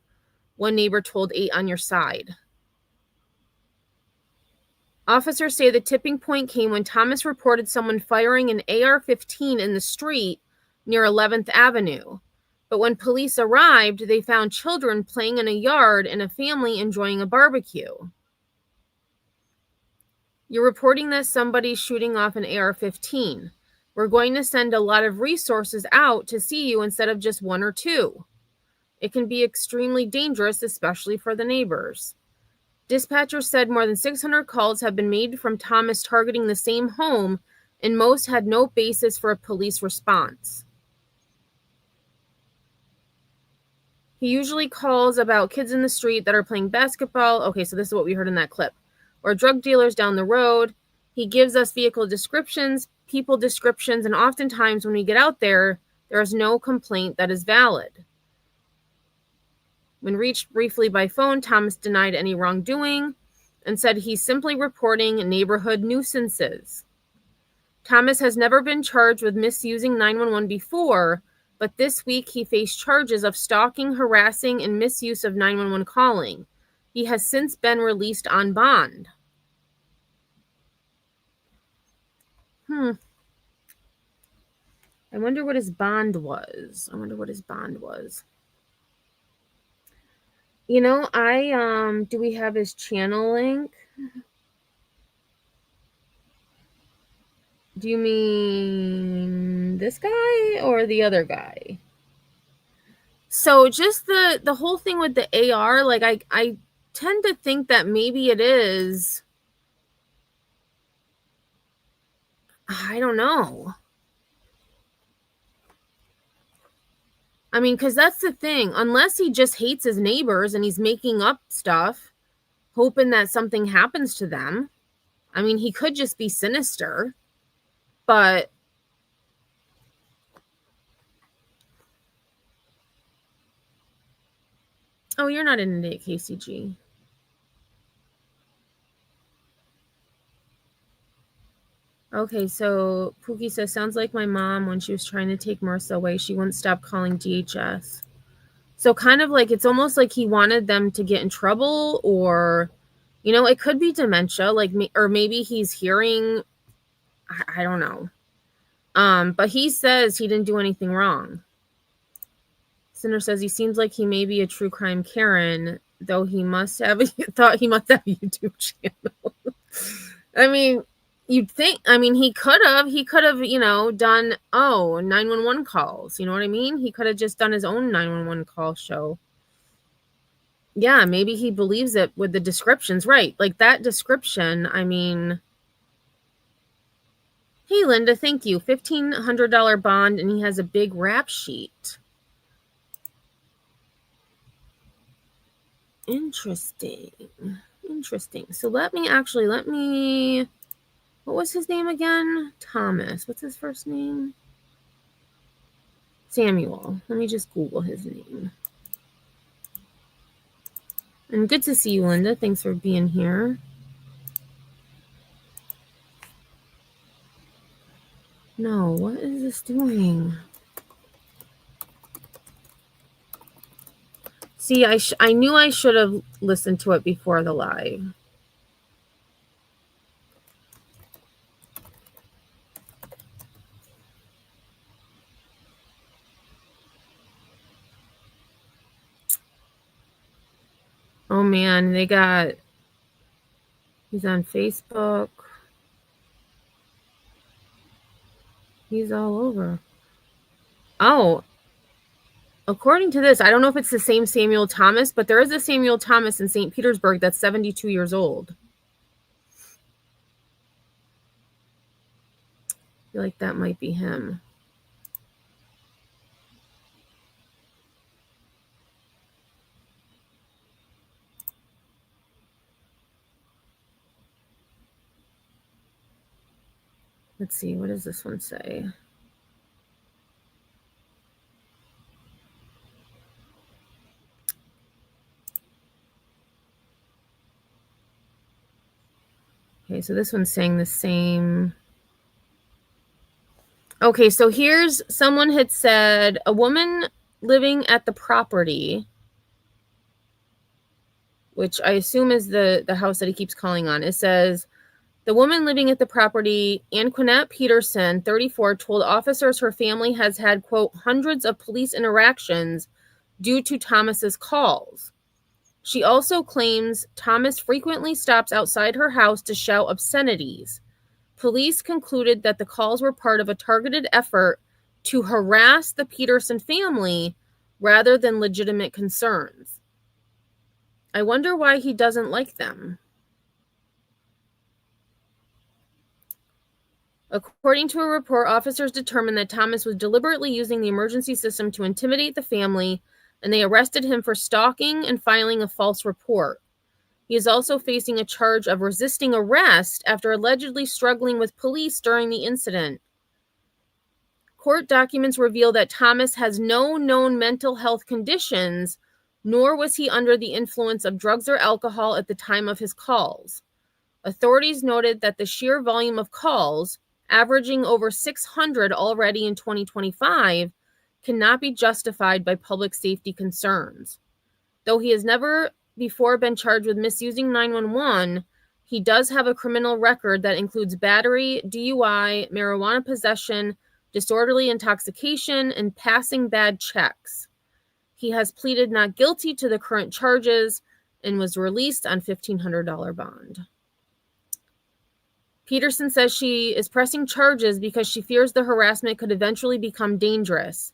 one neighbor told 8 on Your Side. Officers say the tipping point came when Thomas reported someone firing an AR-15 in the street near 11th Avenue. But when police arrived, they found children playing in a yard and a family enjoying a barbecue. You're reporting that somebody's shooting off an AR-15. We're going to send a lot of resources out to see you instead of just 1 or 2. It can be extremely dangerous, especially for the neighbors. Dispatchers said more than 600 calls have been made from Thomas targeting the same home, and most had no basis for a police response. He usually calls about kids in the street that are playing basketball. Okay, so this is what we heard in that clip. Or drug dealers down the road. He gives us vehicle descriptions, people descriptions, and oftentimes when we get out there, there is no complaint that is valid. When reached briefly by phone, Thomas denied any wrongdoing and said he's simply reporting neighborhood nuisances. Thomas has never been charged with misusing 911 before, but this week he faced charges of stalking, harassing, and misuse of 911 calling. He has since been released on bond. I wonder what his bond was. You know, do we have his channel link? Do you mean this guy or the other guy? So just the whole thing with the AR, like I tend to think that maybe it is, I don't know. I mean, because that's the thing. Unless he just hates his neighbors and he's making up stuff, hoping that something happens to them. I mean, he could just be sinister. But oh, you're not in it, KCG. Okay, so Pookie says, sounds like my mom when she was trying to take Marissa away, she wouldn't stop calling DHS. So kind of like, it's almost like he wanted them to get in trouble, or, you know, it could be dementia, like, or maybe he's hearing, I don't know. But he says he didn't do anything wrong. Cinder says he seems like he may be a true crime Karen, though he must have thought he must have a YouTube channel. I mean, you'd think, I mean, he could have, you know, done, 911 calls. You know what I mean? He could have just done his own 911 call show. Yeah, maybe he believes it with the descriptions, right? Like that description, I mean, hey, Linda, thank you. $1,500 bond, and he has a big rap sheet. Interesting. So let me, what was his name again? Thomas. What's his first name? Samuel. Let me just Google his name. And good to see you, Linda. Thanks for being here. No, what is this doing? See, I knew I should have listened to it before the live. Oh man, he's on Facebook. He's all over. Oh, according to this, I don't know if it's the same Samuel Thomas, but there is a Samuel Thomas in St. Petersburg that's 72 years old. I feel like that might be him. Let's see, what does this one say? so this one's saying the same. Okay, so here's someone had said a woman living at the property, which I assume is the house that he keeps calling on. It says, the woman living at the property, Anquinette Peterson, 34, told officers her family has had, quote, hundreds of police interactions due to Thomas's calls. She also claims Thomas frequently stops outside her house to shout obscenities. Police concluded that the calls were part of a targeted effort to harass the Peterson family rather than legitimate concerns. I wonder why he doesn't like them. According to a report, officers determined that Thomas was deliberately using the emergency system to intimidate the family, and they arrested him for stalking and filing a false report. He is also facing a charge of resisting arrest after allegedly struggling with police during the incident. Court documents reveal that Thomas has no known mental health conditions, nor was he under the influence of drugs or alcohol at the time of his calls. Authorities noted that the sheer volume of calls, averaging over 600 already in 2025, cannot be justified by public safety concerns. Though he has never before been charged with misusing 911, he does have a criminal record that includes battery, DUI, marijuana possession, disorderly intoxication, and passing bad checks. He has pleaded not guilty to the current charges and was released on $1,500 bond. Peterson says she is pressing charges because she fears the harassment could eventually become dangerous.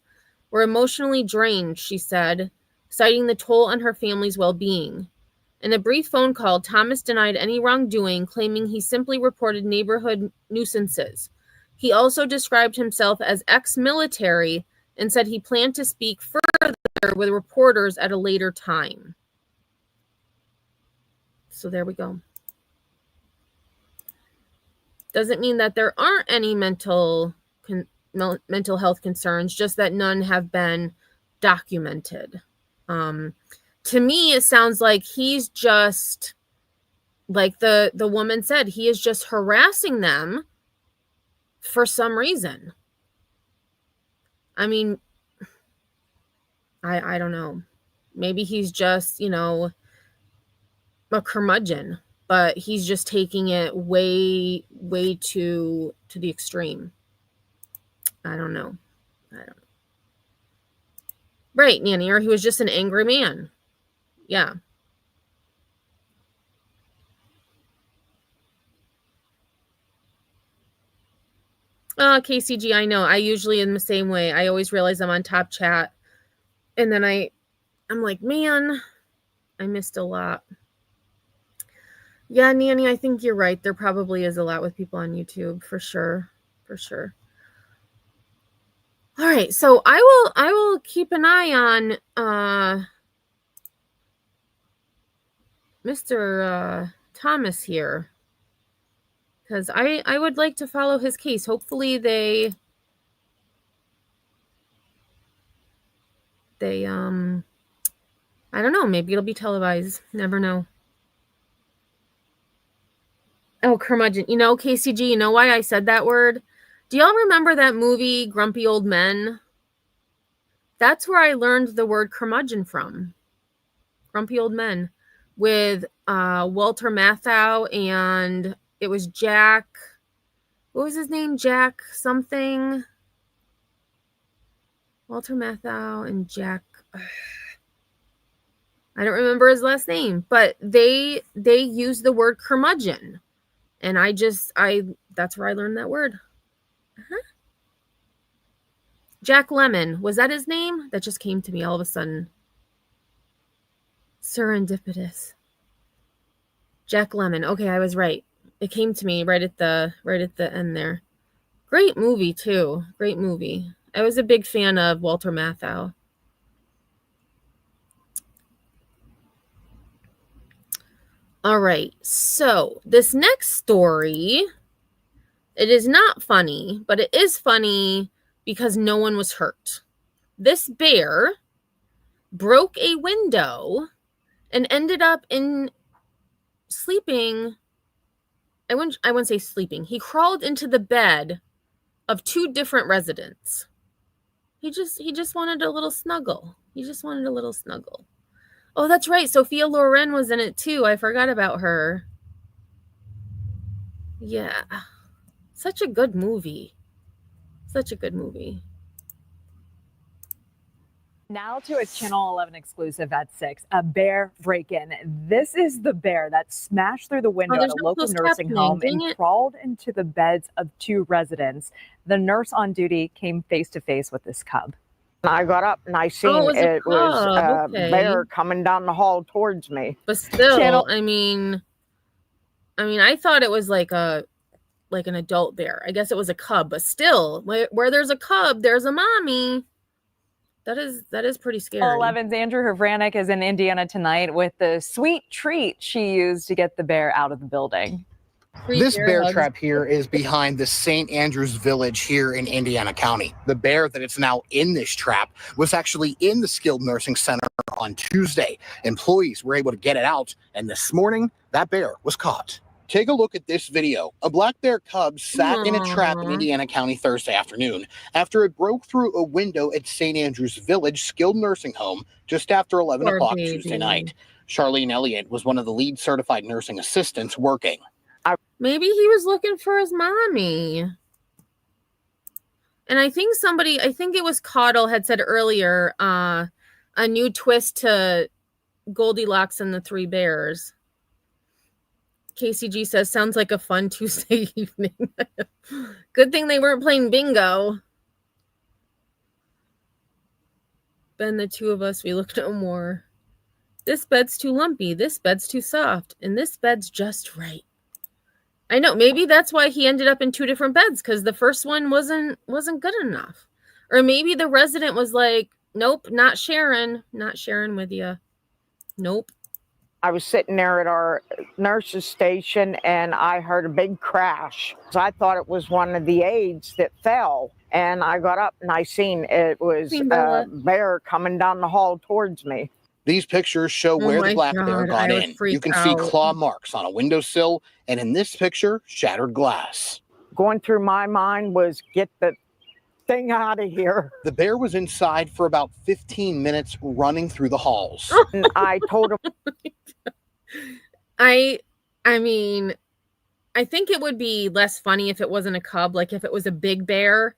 We're emotionally drained, she said, citing the toll on her family's well-being. In a brief phone call, Thomas denied any wrongdoing, claiming he simply reported neighborhood nuisances. He also described himself as ex-military and said he planned to speak further with reporters at a later time. So there we go. Doesn't mean that there aren't any mental health concerns, just that none have been documented. To me, it sounds like he's just, like the woman said, he is just harassing them for some reason. I mean, I don't know. Maybe he's just, a curmudgeon, but he's just taking it way to the extreme. I don't know. Right, Nanny, or he was just an angry man. Yeah. KCG, I know. I usually am the same way. I always realize I'm on top chat. And then I'm like, man, I missed a lot. Yeah, Nanny, I think you're right. There probably is a lot with people on YouTube, for sure. For sure. All right, so I will keep an eye on Mr. Thomas here, because I would like to follow his case. Hopefully they I don't know, maybe it'll be televised. Never know. Oh, curmudgeon. KCG, you know why I said that word? Do y'all remember that movie, Grumpy Old Men? That's where I learned the word curmudgeon from. Grumpy Old Men. With Walter Matthau, and it was Jack. What was his name? Jack something? Walter Matthau and Jack. I don't remember his last name, but they use the word curmudgeon. And that's where I learned that word. Jack Lemmon. Was that his name? That just came to me all of a sudden. Serendipitous. Jack Lemmon. Okay, I was right. It came to me right at the end there. Great movie too. Great movie. I was a big fan of Walter Matthau. All right. So this next story, it is not funny, but it is funny because no one was hurt. This bear broke a window and ended up sleeping I wouldn't say sleeping. He crawled into the bed of 2 different residents. He just wanted a little snuggle. He just wanted a little snuggle. Oh, that's right. Sophia Loren was in it too. I forgot about her. Yeah. Such a good movie. Such a good movie. Now to a Channel 11 exclusive at 6, a bear break-in. This is the bear that smashed through the window at there's a no local closed nursing captioning. home Dang and it. crawled into the beds of 2 residents. The nurse on duty came face to face with this cub. I got up and I seen Oh, it was a okay. bear coming down the hall towards me. But still, I mean, I thought it was like an adult bear. I guess it was a cub, but still, where there's a cub, there's a mommy. That is pretty scary. 11's Andrew Havranek is in Indiana tonight with the sweet treat she used to get the bear out of the building. This bear trap here is behind the St. Andrews Village here in Indiana County. The bear that is now in this trap was actually in the skilled nursing center on Tuesday. Employees were able to get it out, and this morning, that bear was caught. Take a look at this video. A black bear cub sat in a trap in Indiana County Thursday afternoon after it broke through a window at St. Andrews Village skilled nursing home just after 11 o'clock Tuesday night. Charlene Elliott was one of the lead certified nursing assistants working. Maybe he was looking for his mommy. And I think it was Caudle had said earlier, a new twist to Goldilocks and the Three Bears. KCG says, sounds like a fun Tuesday evening. Good thing they weren't playing bingo. Ben, the two of us, we look no more. This bed's too lumpy. This bed's too soft. And this bed's just right. I know. Maybe that's why he ended up in 2 different beds, because the first one wasn't good enough. Or maybe the resident was like, nope, not sharing with you. Nope. I was sitting there at our nurse's station and I heard a big crash. So I thought it was one of the aides that fell. And I got up and I seen it was a bear coming down the hall towards me. These pictures show where the black bear got in. You can see claw marks on a windowsill, and in this picture, shattered glass. Going through my mind was get the thing out of here. The bear was inside for about 15 minutes running through the halls. And I told him. I mean, I think it would be less funny if it wasn't a cub, like if it was a big bear.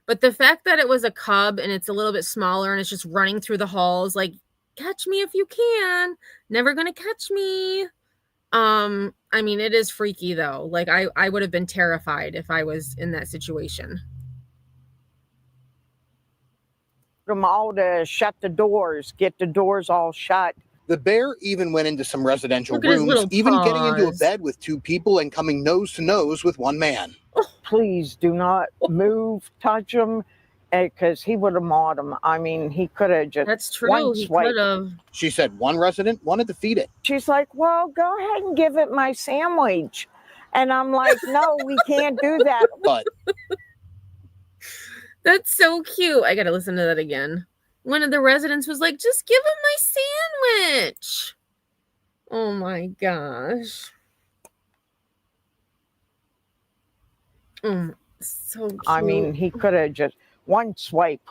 But the fact that it was a cub and it's a little bit smaller and it's just running through the halls, like, catch me if you can. Never gonna catch me. I mean, it is freaky though. Like I would have been terrified if I was in that situation. Them all to shut the doors, get the doors all shut. The bear even went into some residential rooms, even getting into a bed with 2 people and coming nose to nose with 1 man. Please do not move, touch him, because he would have mauled him. I mean, he could have just. That's true. He could have. She said one resident wanted to feed it. She's like, well, go ahead and give it my sandwich. And I'm like, no, we can't do that. But that's so cute. I got to listen to that again. One of the residents was like, just give him my sandwich. Oh my gosh. So cute. I mean, he could have just one swipe.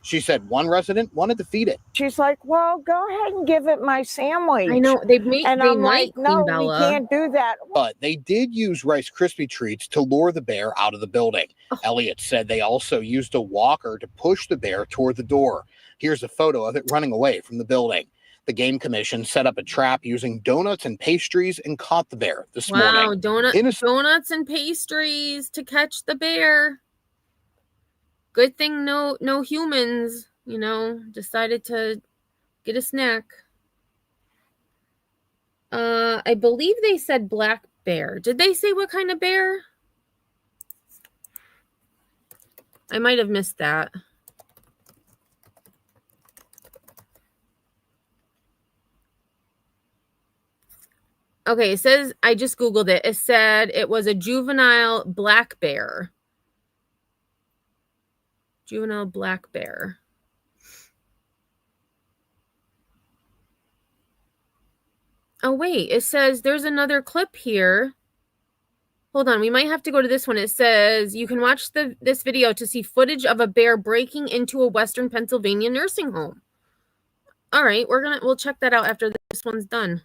She said one resident wanted to feed it. She's like, well, go ahead and give it my sandwich. I know. I'm like, no, we can't do that. But they did use Rice Krispie treats to lure the bear out of the building. Elliot said they also used a walker to push the bear toward the door. Here's a photo of it running away from the building. The Game Commission set up a trap using donuts and pastries and caught the bear this morning. Wow, donuts and pastries to catch the bear. Good thing no humans, decided to get a snack. I believe they said black bear. Did they say what kind of bear? I might have missed that. Okay, it says, I just Googled it. It said it was a juvenile black bear. Juvenile black bear. Oh, wait, it says there's another clip here. Hold on, we might have to go to this one. It says you can watch this video to see footage of a bear breaking into a Western Pennsylvania nursing home. All right, we'll check that out after this one's done.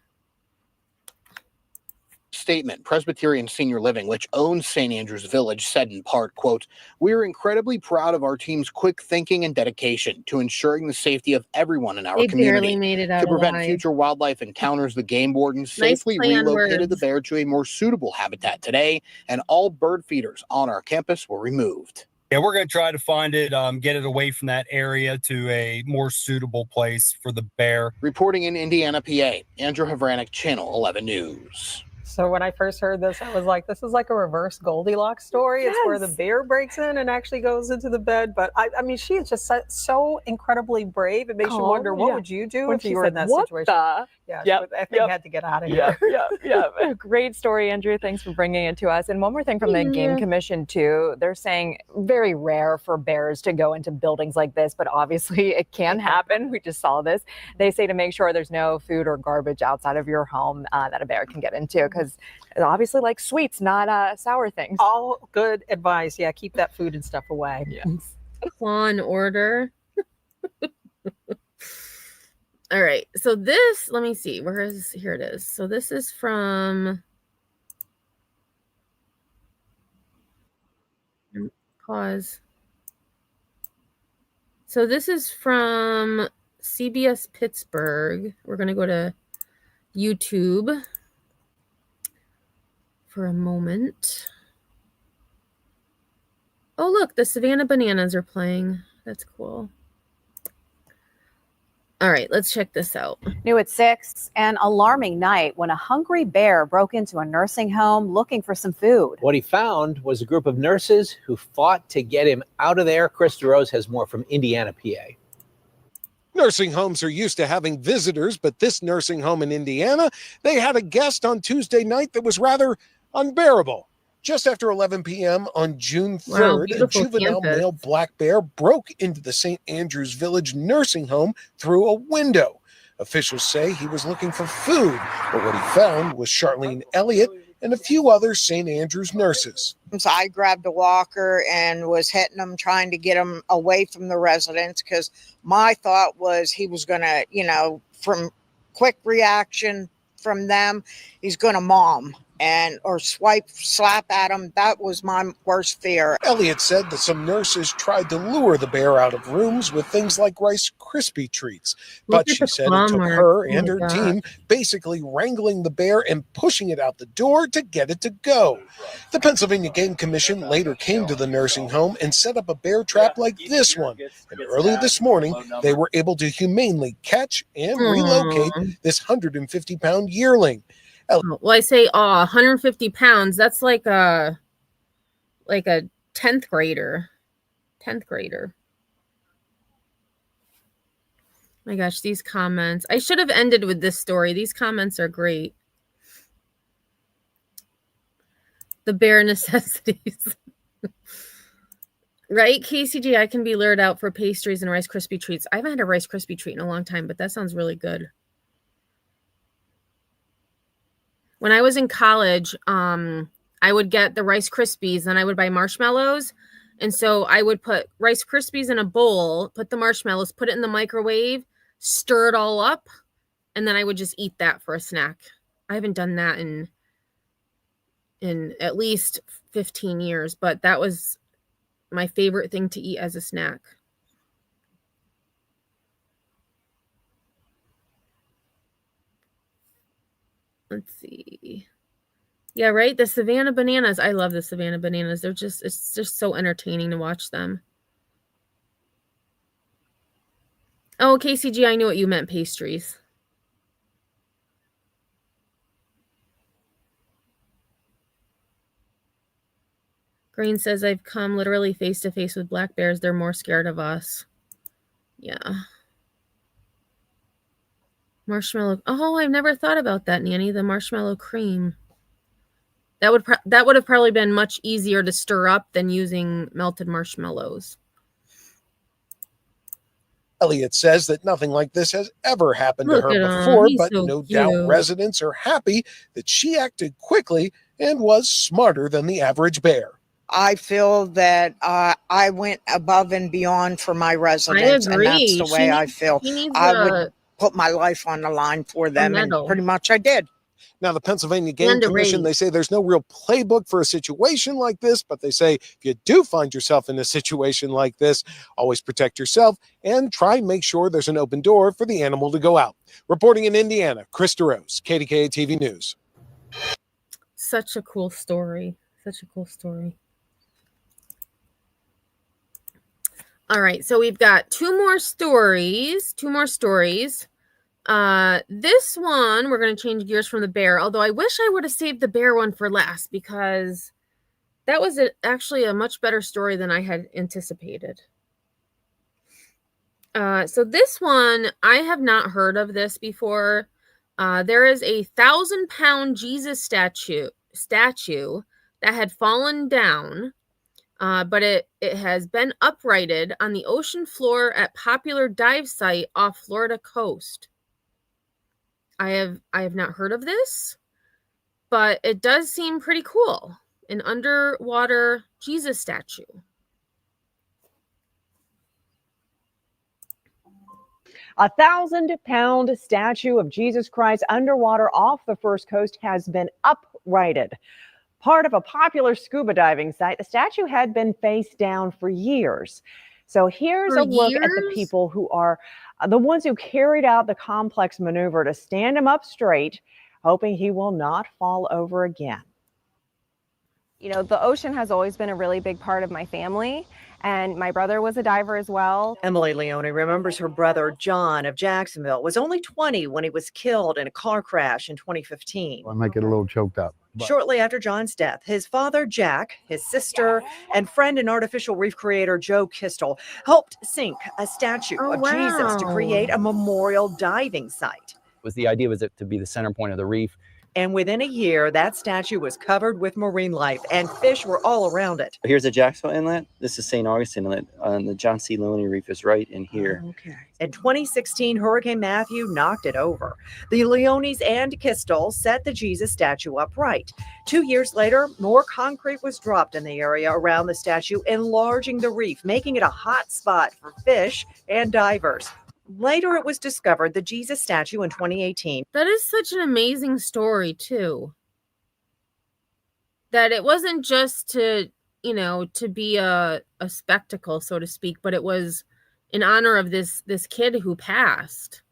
Statement, Presbyterian Senior Living, which owns St. Andrews Village, said in part, quote, "We're incredibly proud of our team's quick thinking and dedication to ensuring the safety of everyone in our They community. barely made it out To prevent alive. future wildlife encounters, the game warden safely play on relocated the words. bear to a more suitable habitat today, and all bird feeders on our campus were removed." Yeah, we're going to try to find it, get it away from that area to a more suitable place for the bear. Reporting in Indiana, PA, Andrew Havranek, Channel 11 News. So when I first heard this, I was like, this is like a reverse Goldilocks story. It's where the bear breaks in and actually goes into the bed. But I mean, she is just so incredibly brave. It makes you wonder, what would you do When if she you were in said, that "What situation? the?" Yeah, Yep, I think had to get out of here. Yeah. Great story, Andrew. Thanks for bringing it to us. And one more thing from the Game Commission, too. They're saying very rare for bears to go into buildings like this, but obviously it can happen. We just saw this. They say to make sure there's no food or garbage outside of your home that a bear can get into, because obviously like sweets, not sour things. All good advice. Yeah, keep that food and stuff away. Yes. Law and Order. All right, so this, let me see, here it is. So this is from, pause. So this is from CBS Pittsburgh. We're going to go to YouTube for a moment. Oh, look, the Savannah Bananas are playing. That's cool. All right, let's check this out. New at 6, an alarming night when a hungry bear broke into a nursing home looking for some food. What he found was a group of nurses who fought to get him out of there. Chris DeRose has more from Indiana, PA. Nursing homes are used to having visitors, but this nursing home in Indiana, they had a guest on Tuesday night that was rather unbearable. Just after 11 p.m. on June 3rd, a juvenile male black bear broke into the St. Andrews Village nursing home through a window. Officials say he was looking for food, but what he found was Charlene Elliott and a few other St. Andrews nurses. So I grabbed a walker and was hitting him, trying to get him away from the residents, because my thought was he was going to, from quick reaction from them, he's going to maul or slap at him. That was my worst fear. Elliott said that some nurses tried to lure the bear out of rooms with things like Rice Krispie treats. But she said it took her and her team basically wrangling the bear and pushing it out the door to get it to go. The Pennsylvania Game Commission later came to the nursing home and set up a bear trap like this one. And early this morning, they were able to humanely catch and relocate this 150-pound yearling. Well, I say 150 pounds. That's like a 10th grader. My gosh, these comments. I should have ended with this story. These comments are great. The bare necessities. Right, KCG, I can be lured out for pastries and Rice Krispie treats. I haven't had a Rice Krispie treat in a long time, but that sounds really good. When I was in college, I would get the Rice Krispies and I would buy marshmallows. And so I would put Rice Krispies in a bowl, put the marshmallows, put it in the microwave, stir it all up, and then I would just eat that for a snack. I haven't done that in at least 15 years, but that was my favorite thing to eat as a snack. Let's see. Yeah, right. The Savannah Bananas. I love the Savannah Bananas. It's just so entertaining to watch them. Oh, KCG, I knew what you meant, pastries. Green says, I've come literally face to face with black bears. They're more scared of us. Yeah. Marshmallow. Oh, I've never thought about that, Nanny. The marshmallow cream. That would have probably been much easier to stir up than using melted marshmallows. Elliott says that nothing like this has ever happened to her before, but no doubt residents are happy that she acted quickly and was smarter than the average bear. I feel that I went above and beyond for my residents, and that's the way I feel. I would put my life on the line for them, and pretty much I did. Now, the Pennsylvania Game Commission, they say there's no real playbook for a situation like this, but they say if you do find yourself in a situation like this, always protect yourself and try and make sure there's an open door for the animal to go out. Reporting in Indiana, Chris DeRose, KDKA TV News. Such a cool story. Such a cool story. All right, so we've got two more stories. This one, we're going to change gears from the bear, although I wish I would have saved the bear one for last because that was actually a much better story than I had anticipated. So this one, I have not heard of this before. There is a 1,000-pound Jesus statue that had fallen down, but it has been uprighted on the ocean floor at popular dive site off Florida coast. I have not heard of this, but it does seem pretty cool. An underwater Jesus statue. A 1,000-pound statue of Jesus Christ underwater off the First Coast has been uprighted. Part of a popular scuba diving site, the statue had been face down for years. So here's a look at the people who are the ones who carried out the complex maneuver to stand him up straight, hoping he will not fall over again. You know, the ocean has always been a really big part of my family, and my brother was a diver as well. Emily Leone remembers her brother, John of Jacksonville, was only 20 when he was killed in a car crash in 2015. I might get a little choked up. Shortly after John's death, his father, Jack, his sister, and friend and artificial reef creator, Joe Kistel, helped sink a statue of Jesus to create a memorial diving site. The idea was to be the center point of the reef. And within a year, that statue was covered with marine life, and fish were all around it. Here's the Jacksonville Inlet. This is St. Augustine Inlet, and the John C. Leone Reef is right in here. Okay. In 2016, Hurricane Matthew knocked it over. The Leones and Kistel set the Jesus statue upright. 2 years later, more concrete was dropped in the area around the statue, enlarging the reef, making it a hot spot for fish and divers. Later, it was discovered the Jesus statue in 2018. That is such an amazing story, too. That it wasn't just to be a spectacle, so to speak, but it was in honor of this kid who passed.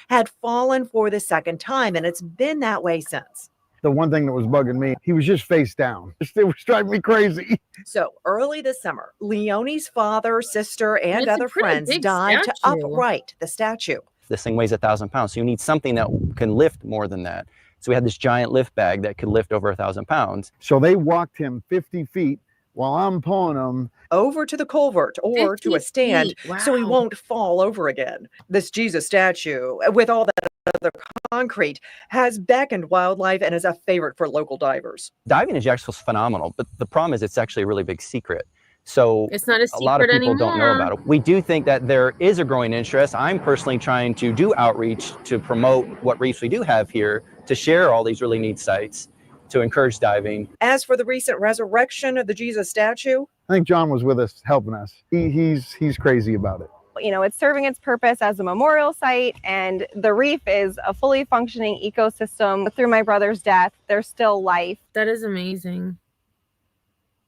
Had fallen for the second time, and it's been that way since. The one thing that was bugging me, he was just face down. It was driving me crazy. So early this summer, Leone's father, sister, and other friends died to upright the statue. This thing weighs 1,000 pounds, so you need something that can lift more than that. So we had this giant lift bag that could lift over 1,000 pounds. So they walked him 50 feet while I'm pulling him over to the culvert or to a stand so he won't fall over again. This Jesus statue, with all that other concrete, has beckoned wildlife and is a favorite for local divers. Diving in Jacksonville is phenomenal, but the problem is it's actually a really big secret. So it's not a secret lot of people anymore. Don't know about it. We do think that there is a growing interest. I'm personally trying to do outreach to promote what reefs we do have here, to share all these really neat sites, to encourage diving. As for the recent resurrection of the Jesus statue, I think John was with us helping us. He's crazy about it. You know, it's serving its purpose as a memorial site, and the reef is a fully functioning ecosystem. Through my brother's death, there's still life. That is amazing.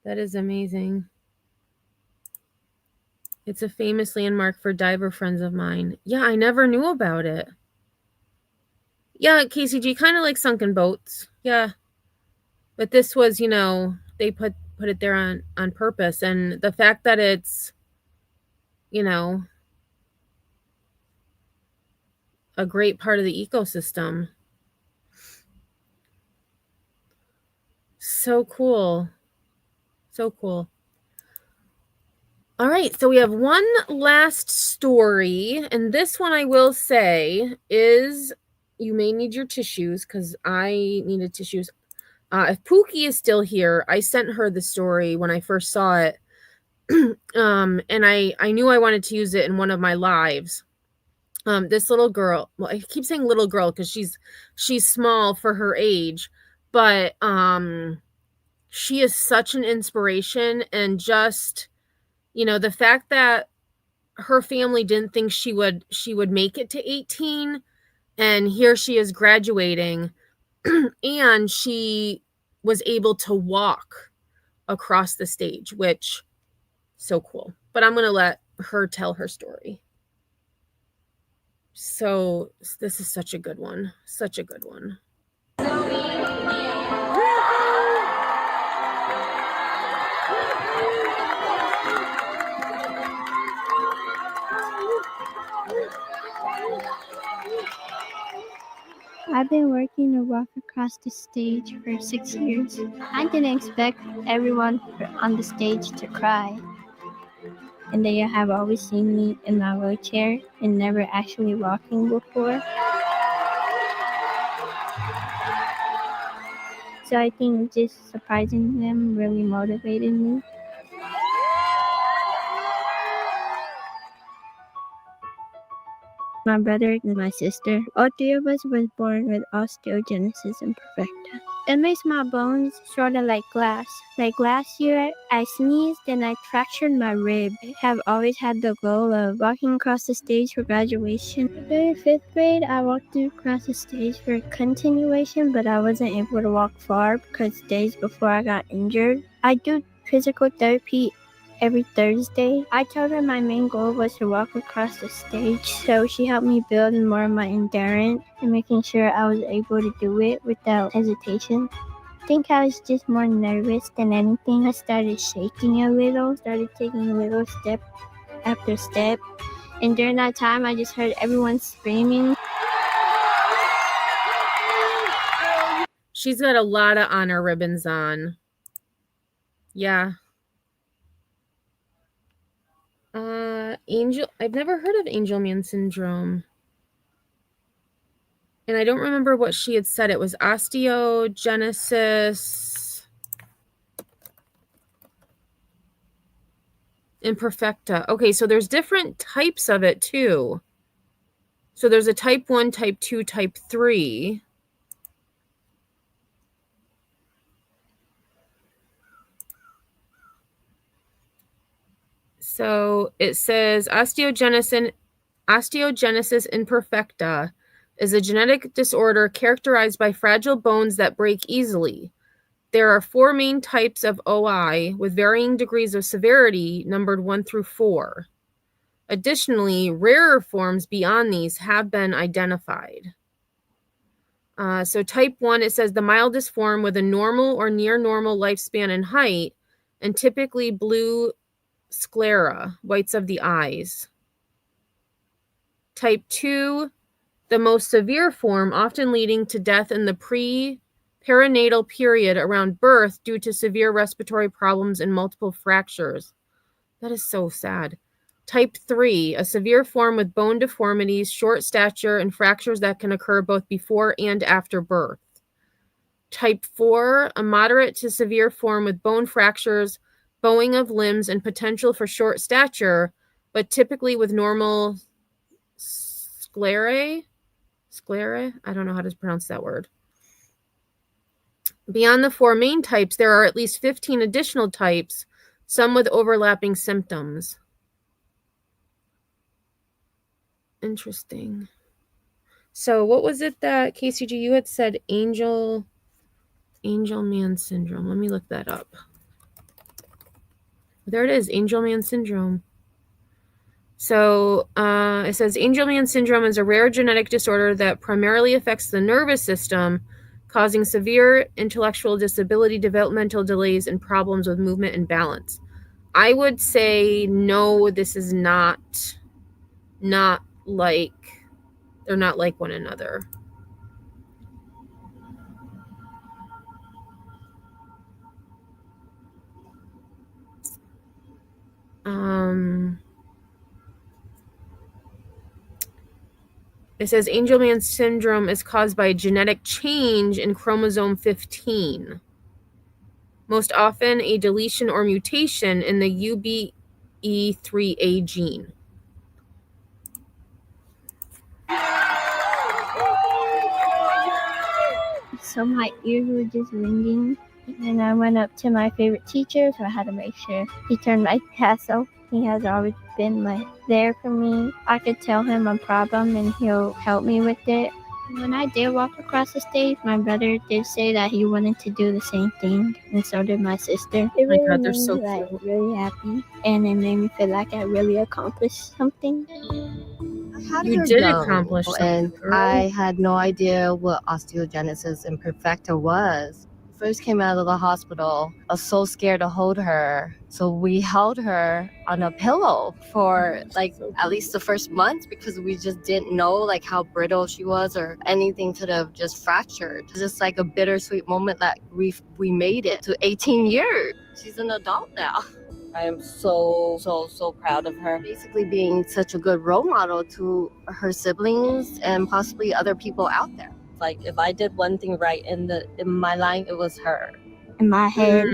That is amazing. It's a famous landmark for diver friends of mine. Yeah, I never knew about it. Yeah, KCG, kind of like sunken boats. Yeah. But this was, they put it there on purpose. And the fact that it's, a great part of the ecosystem. So cool. So cool. All right, so we have one last story, and this one I will say is, you may need your tissues because I needed tissues. If Pookie is still here, I sent her the story when I first saw it, and I knew I wanted to use it in one of my lives. This little girl, well, I keep saying little girl because she's small for her age, But she is such an inspiration, and just, you know, the fact that her family didn't think she would make it to 18, and here she is graduating and she was able to walk across the stage, which so cool. But I'm going to let her tell her story. So this is such a good one. Such a good one. I've been working to walk across the stage for 6 years. I didn't expect everyone on the stage to cry. And they have always seen me in my wheelchair and never actually walking before. So I think just surprising them really motivated me. My brother and my sister, all three of us was born with osteogenesis imperfecta. It makes my bones sort of like glass. Like last year, I sneezed and I fractured my rib. I have always had the goal of walking across the stage for graduation. During 5th grade, I walked across the stage for continuation, but I wasn't able to walk far because days before I got injured. I do physical therapy every Thursday. I told her my main goal was to walk across the stage, so she helped me build more of my endurance and making sure I was able to do it without hesitation. I think I was just more nervous than anything. I started shaking a little, started taking a little step after step, and during that time I just heard everyone screaming. She's got a lot of honor ribbons on. Yeah. I've never heard of Angelman syndrome. And I don't remember what she had said. It was osteogenesis imperfecta. Okay, so there's different types of it too. So there's a type 1, type 2, type 3. So it says osteogenesis imperfecta is a genetic disorder characterized by fragile bones that break easily. There are 4 main types of OI with varying degrees of severity, numbered 1 through 4. Additionally, rarer forms beyond these have been identified. So type 1, it says the mildest form with a normal or near normal lifespan and height, and typically blue sclera, whites of the eyes. Type 2, the most severe form, often leading to death in the perinatal period around birth due to severe respiratory problems and multiple fractures. That is so sad. Type 3, a severe form with bone deformities, short stature, and fractures that can occur both before and after birth. Type 4, a moderate to severe form with bone fractures, bowing of limbs, and potential for short stature, but typically with normal sclerae? I don't know how to pronounce that word. Beyond the 4 main types, there are at least 15 additional types, some with overlapping symptoms. Interesting. So what was it that KCG you had said? Angelman syndrome. Let me look that up. There it is, Angelman syndrome. So it says Angelman syndrome is a rare genetic disorder that primarily affects the nervous system, causing severe intellectual disability, developmental delays, and problems with movement and balance. I would say no, this is not like, they're not like one another. It says Angelman syndrome is caused by a genetic change in chromosome 15. Most often a deletion or mutation in the UBE3A gene. so my ears were just ringing. And I went up to my favorite teacher, so I had to make sure he turned my test off. He has always been there for me. I could tell him a problem and he'll help me with it. When I did walk across the stage, my brother did say that he wanted to do the same thing, and so did my sister. It my really God, they're made so me cute. really happy, and it made me feel like I really accomplished something. Had You her did young, accomplish something, and girl. I had no idea what osteogenesis imperfecta was. First came out of the hospital, I was so scared to hold her. So we held her on a pillow for at least the first month because we just didn't know how brittle she was or anything could have just fractured. It's just like a bittersweet moment that we made it to 18 years. She's an adult now. I am so proud of her. Basically being such a good role model to her siblings and possibly other people out there. If I did one thing right in my life, it was her. In my head,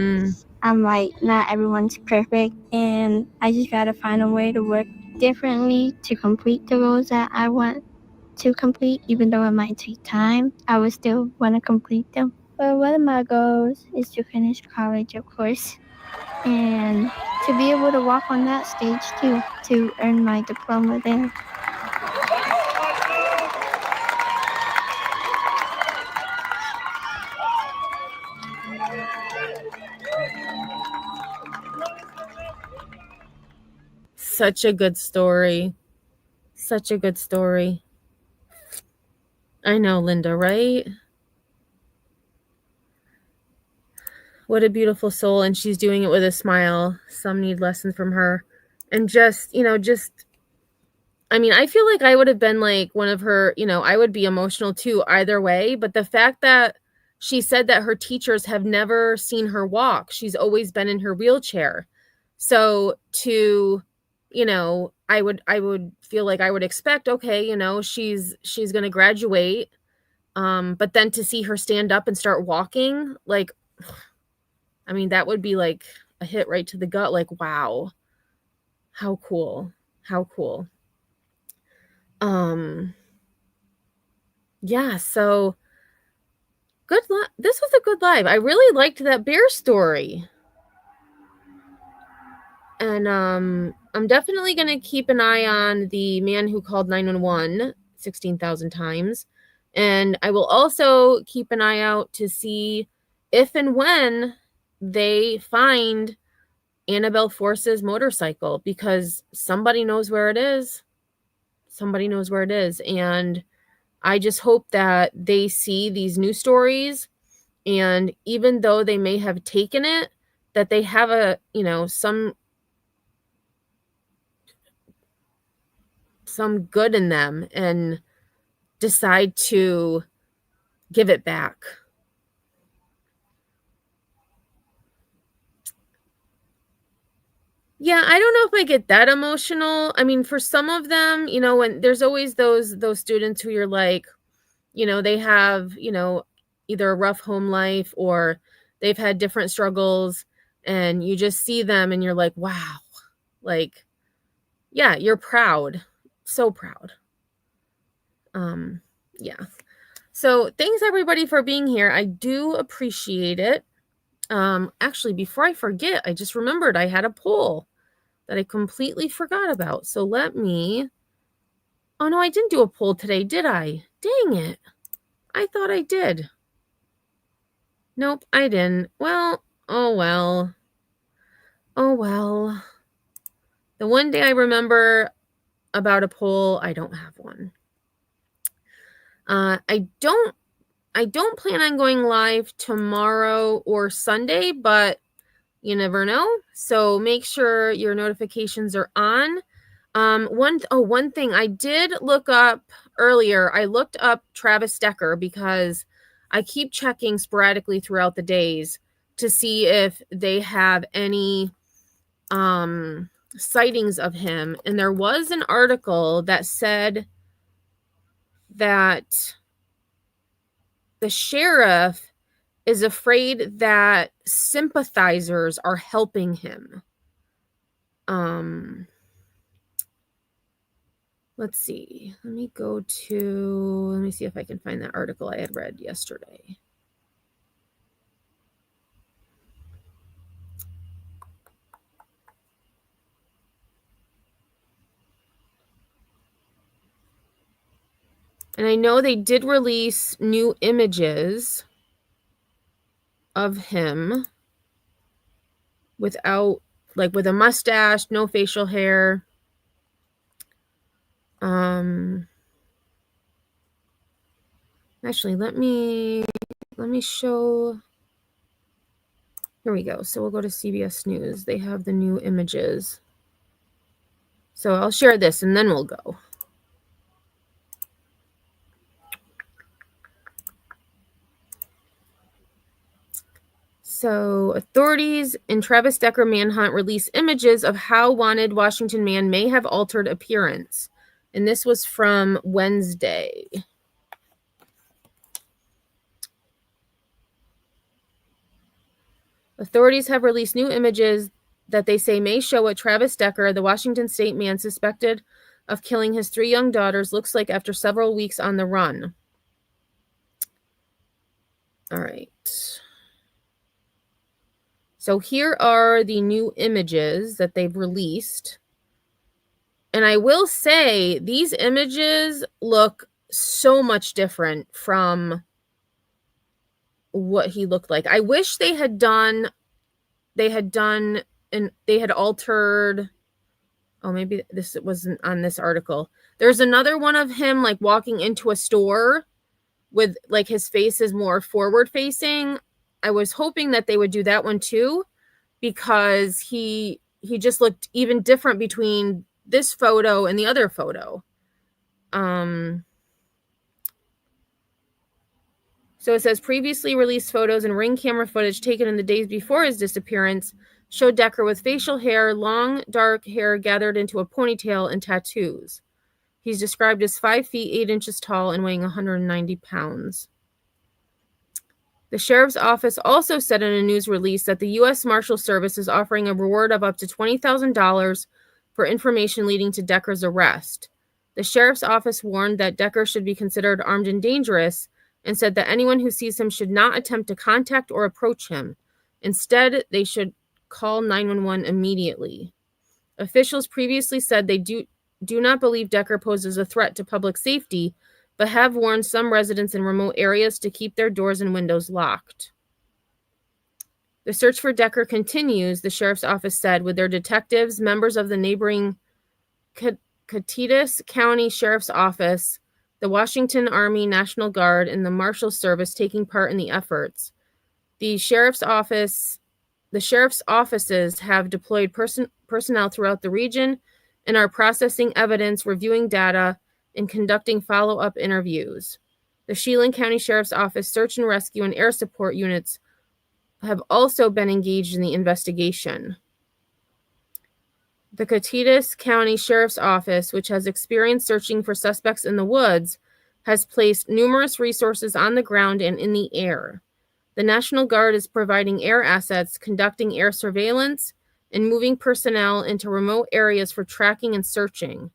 I'm not everyone's perfect, and I just gotta find a way to work differently to complete the roles that I want to complete. Even though it might take time, I would still want to complete them. But one of my goals is to finish college, of course, and to be able to walk on that stage too, to earn my diploma there. Such a good story. Such a good story. I know, Linda, right? What a beautiful soul. And she's doing it with a smile. Some need lessons from her. And I feel like I would have been one of her, I would be emotional too, either way. But the fact that she said that her teachers have never seen her walk, she's always been in her wheelchair. So I would feel like I would expect, okay, she's going to graduate. But then to see her stand up and start walking, that would be a hit right to the gut. Wow, how cool. How cool. Yeah, so this was a good live. I really liked that bear story. And I'm definitely going to keep an eye on the man who called 911 16,000 times. And I will also keep an eye out to see if and when they find Annabel Force's motorcycle, because somebody knows where it is. Somebody knows where it is. And I just hope that they see these news stories, and even though they may have taken it, that they have some good in them and decide to give it back. Yeah, I don't know if I get that emotional. For some of them, when there's always those students who you're they have, either a rough home life or they've had different struggles, and you just see them and you're like, wow, yeah, you're proud. So proud. Yeah. So thanks everybody for being here. I do appreciate it. Actually, before I forget, I just remembered I had a poll that I completely forgot about. So oh no, I didn't do a poll today, did I? Dang it. I thought I did. Nope, I didn't. Well, oh well. Oh well. The one day I remember about a poll, I don't have one. I don't plan on going live tomorrow or Sunday, but you never know. So make sure your notifications are on. One thing I did look up earlier, I looked up Travis Decker because I keep checking sporadically throughout the days to see if they have any sightings of him. And there was an article that said that the sheriff is afraid that sympathizers are helping him. Let's see. Let me see if I can find that article I had read yesterday. And I know they did release new images of him without, like, with a mustache, no facial hair. Actually, let me show. Here we go. So we'll go to CBS News. They have the new images. So I'll share this and then we'll go. So authorities in Travis Decker manhunt release images of how wanted Washington man may have altered appearance. And this was from Wednesday. Authorities have released new images that they say may show what Travis Decker, the Washington State man suspected of killing his 3 young daughters, looks like after several weeks on the run. All right. So here are the new images that they've released. And I will say these images look so much different from what he looked like. I wish they had altered. Oh, maybe this wasn't on this article. There's another one of him like walking into a store with like his face is more forward facing. I was hoping that they would do that one too, because he just looked even different between this photo and the other photo. So it says previously released photos and Ring camera footage taken in the days before his disappearance showed Decker with facial hair, long dark hair gathered into a ponytail, and tattoos. He's described as 5 feet 8 inches tall and weighing 190 pounds. The sheriff's office also said in a news release that the U.S. Marshal Service is offering a reward of up to $20,000 for information leading to Decker's arrest. The sheriff's office warned that Decker should be considered armed and dangerous and said that anyone who sees him should not attempt to contact or approach him. Instead, they should call 911 immediately. Officials previously said they do not believe Decker poses a threat to public safety, but have warned some residents in remote areas to keep their doors and windows locked. The search for Decker continues, the sheriff's office said, with their detectives, members of the neighboring Cadiz County Sheriff's Office, the Washington Army National Guard, and the Marshal Service taking part in the efforts. The sheriff's offices have deployed personnel throughout the region and are processing evidence, reviewing data, and conducting follow-up interviews. The Chelan County Sheriff's Office search and rescue and air support units have also been engaged in the investigation. The Cadiz County Sheriff's Office, which has experience searching for suspects in the woods, has placed numerous resources on the ground and in the air. The National Guard is providing air assets, conducting air surveillance, and moving personnel into remote areas for tracking and searching.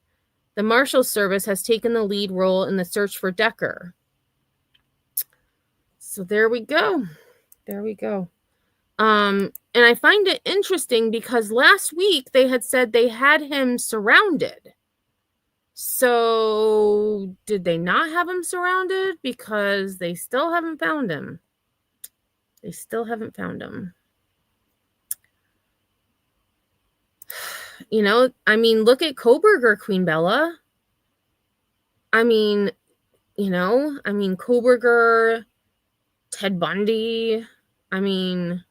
The Marshal Service has taken the lead role in the search for Decker. So there we go. And I find it interesting because last week they had said they had him surrounded. So did they not have him surrounded? Because they still haven't found him. You know, I mean, look at Kohberger, Queen Bella. I mean, Kohberger, Ted Bundy. I mean,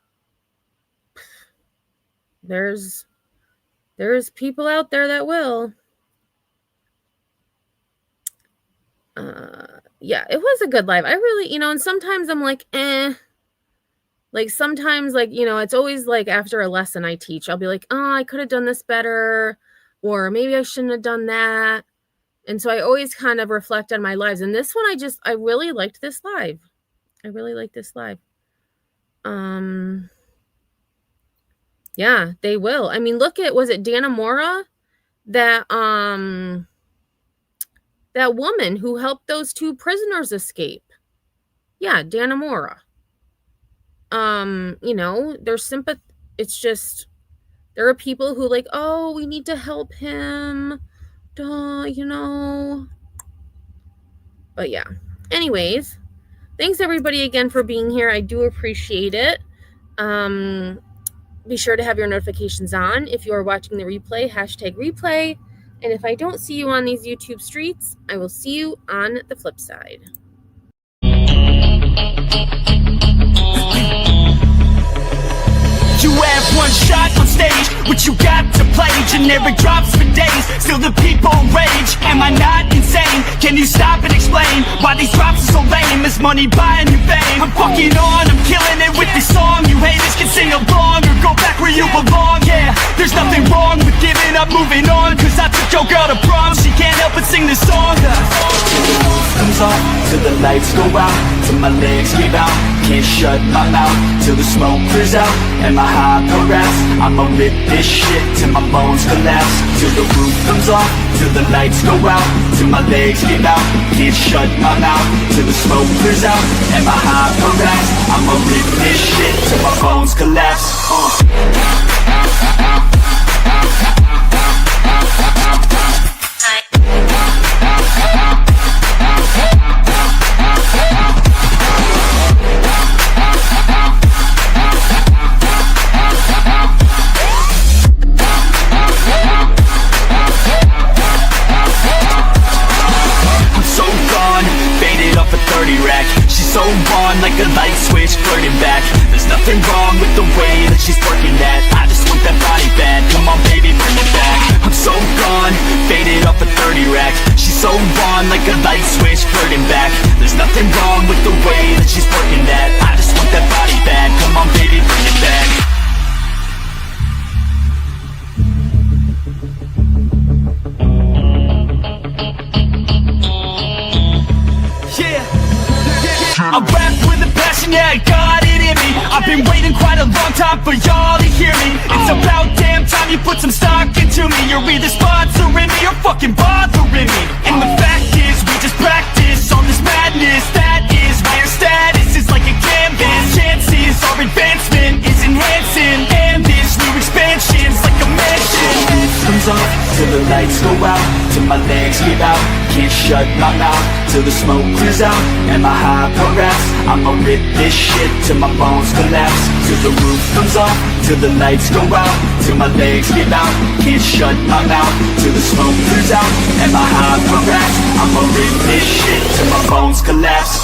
there's people out there that will. Yeah, it was a good live. I really, and sometimes I'm like, Like sometimes, it's always like after a lesson I teach, I'll be like, oh, I could have done this better, or maybe I shouldn't have done that. And so I always kind of reflect on my lives. And this one, I really liked this live. Yeah, they will. I mean, look at, was it Dana Mora? That woman who helped those 2 prisoners escape. Yeah, Dana Mora. There's sympathy. It's just, there are people who like, oh, we need to help him. Duh, But yeah, anyways, thanks everybody again for being here. I do appreciate it. Be sure to have your notifications on if you are watching the replay, #replay. And if I don't see you on these YouTube streets, I will see you on the flip side. You have one shot on stage, what you got to play? Generic drops for days, still the people rage. Am I not insane? Can you stop and explain why these drops are so lame? Is money buying you fame? I'm fucking on, I'm killing it with this song. You haters can sing along or go back where you belong. Yeah, there's nothing wrong with giving up, moving on. Cause I took your girl to prom, she can't help but sing this song. Comes on, till the lights go out, till my legs give out. Can't shut my mouth, till the smoke clears out. And my high progress, I'ma rip this shit till my bones collapse. Till the roof comes off, till the lights go out, till my legs give out. Can't shut my mouth, till the smoke clears out. And my high progress, I'ma rip this shit till my bones collapse. So on like a light switch, flirting back. There's nothing wrong with the way that she's working that. I just want that body bad, come on baby, bring it back. I'm so gone, faded off a 30 rack. She's so on like a light switch, flirting back. There's nothing wrong with the way that she's working that. I just want that body bad, come on baby, bring it back. I rap with a passion, yeah, I got it in me. I've been waiting quite a long time for y'all to hear me. It's about damn time you put some stock into me. You're either sponsoring me or fucking bothering me. And the fact is, we just practice on this madness. That is why our status is like a canvas. Chances our advancement is enhancing, and this new expansion's like a mansion. Comes off till the lights go out, till my legs give out. Can't shut my mouth till the smoke clears out. And my high progress, I'ma rip this shit till my bones collapse. Till the roof comes off, till the lights go out, till my legs give out. Can't shut my mouth till the smoke clears out. And my high progress, I'ma rip this shit till my bones collapse.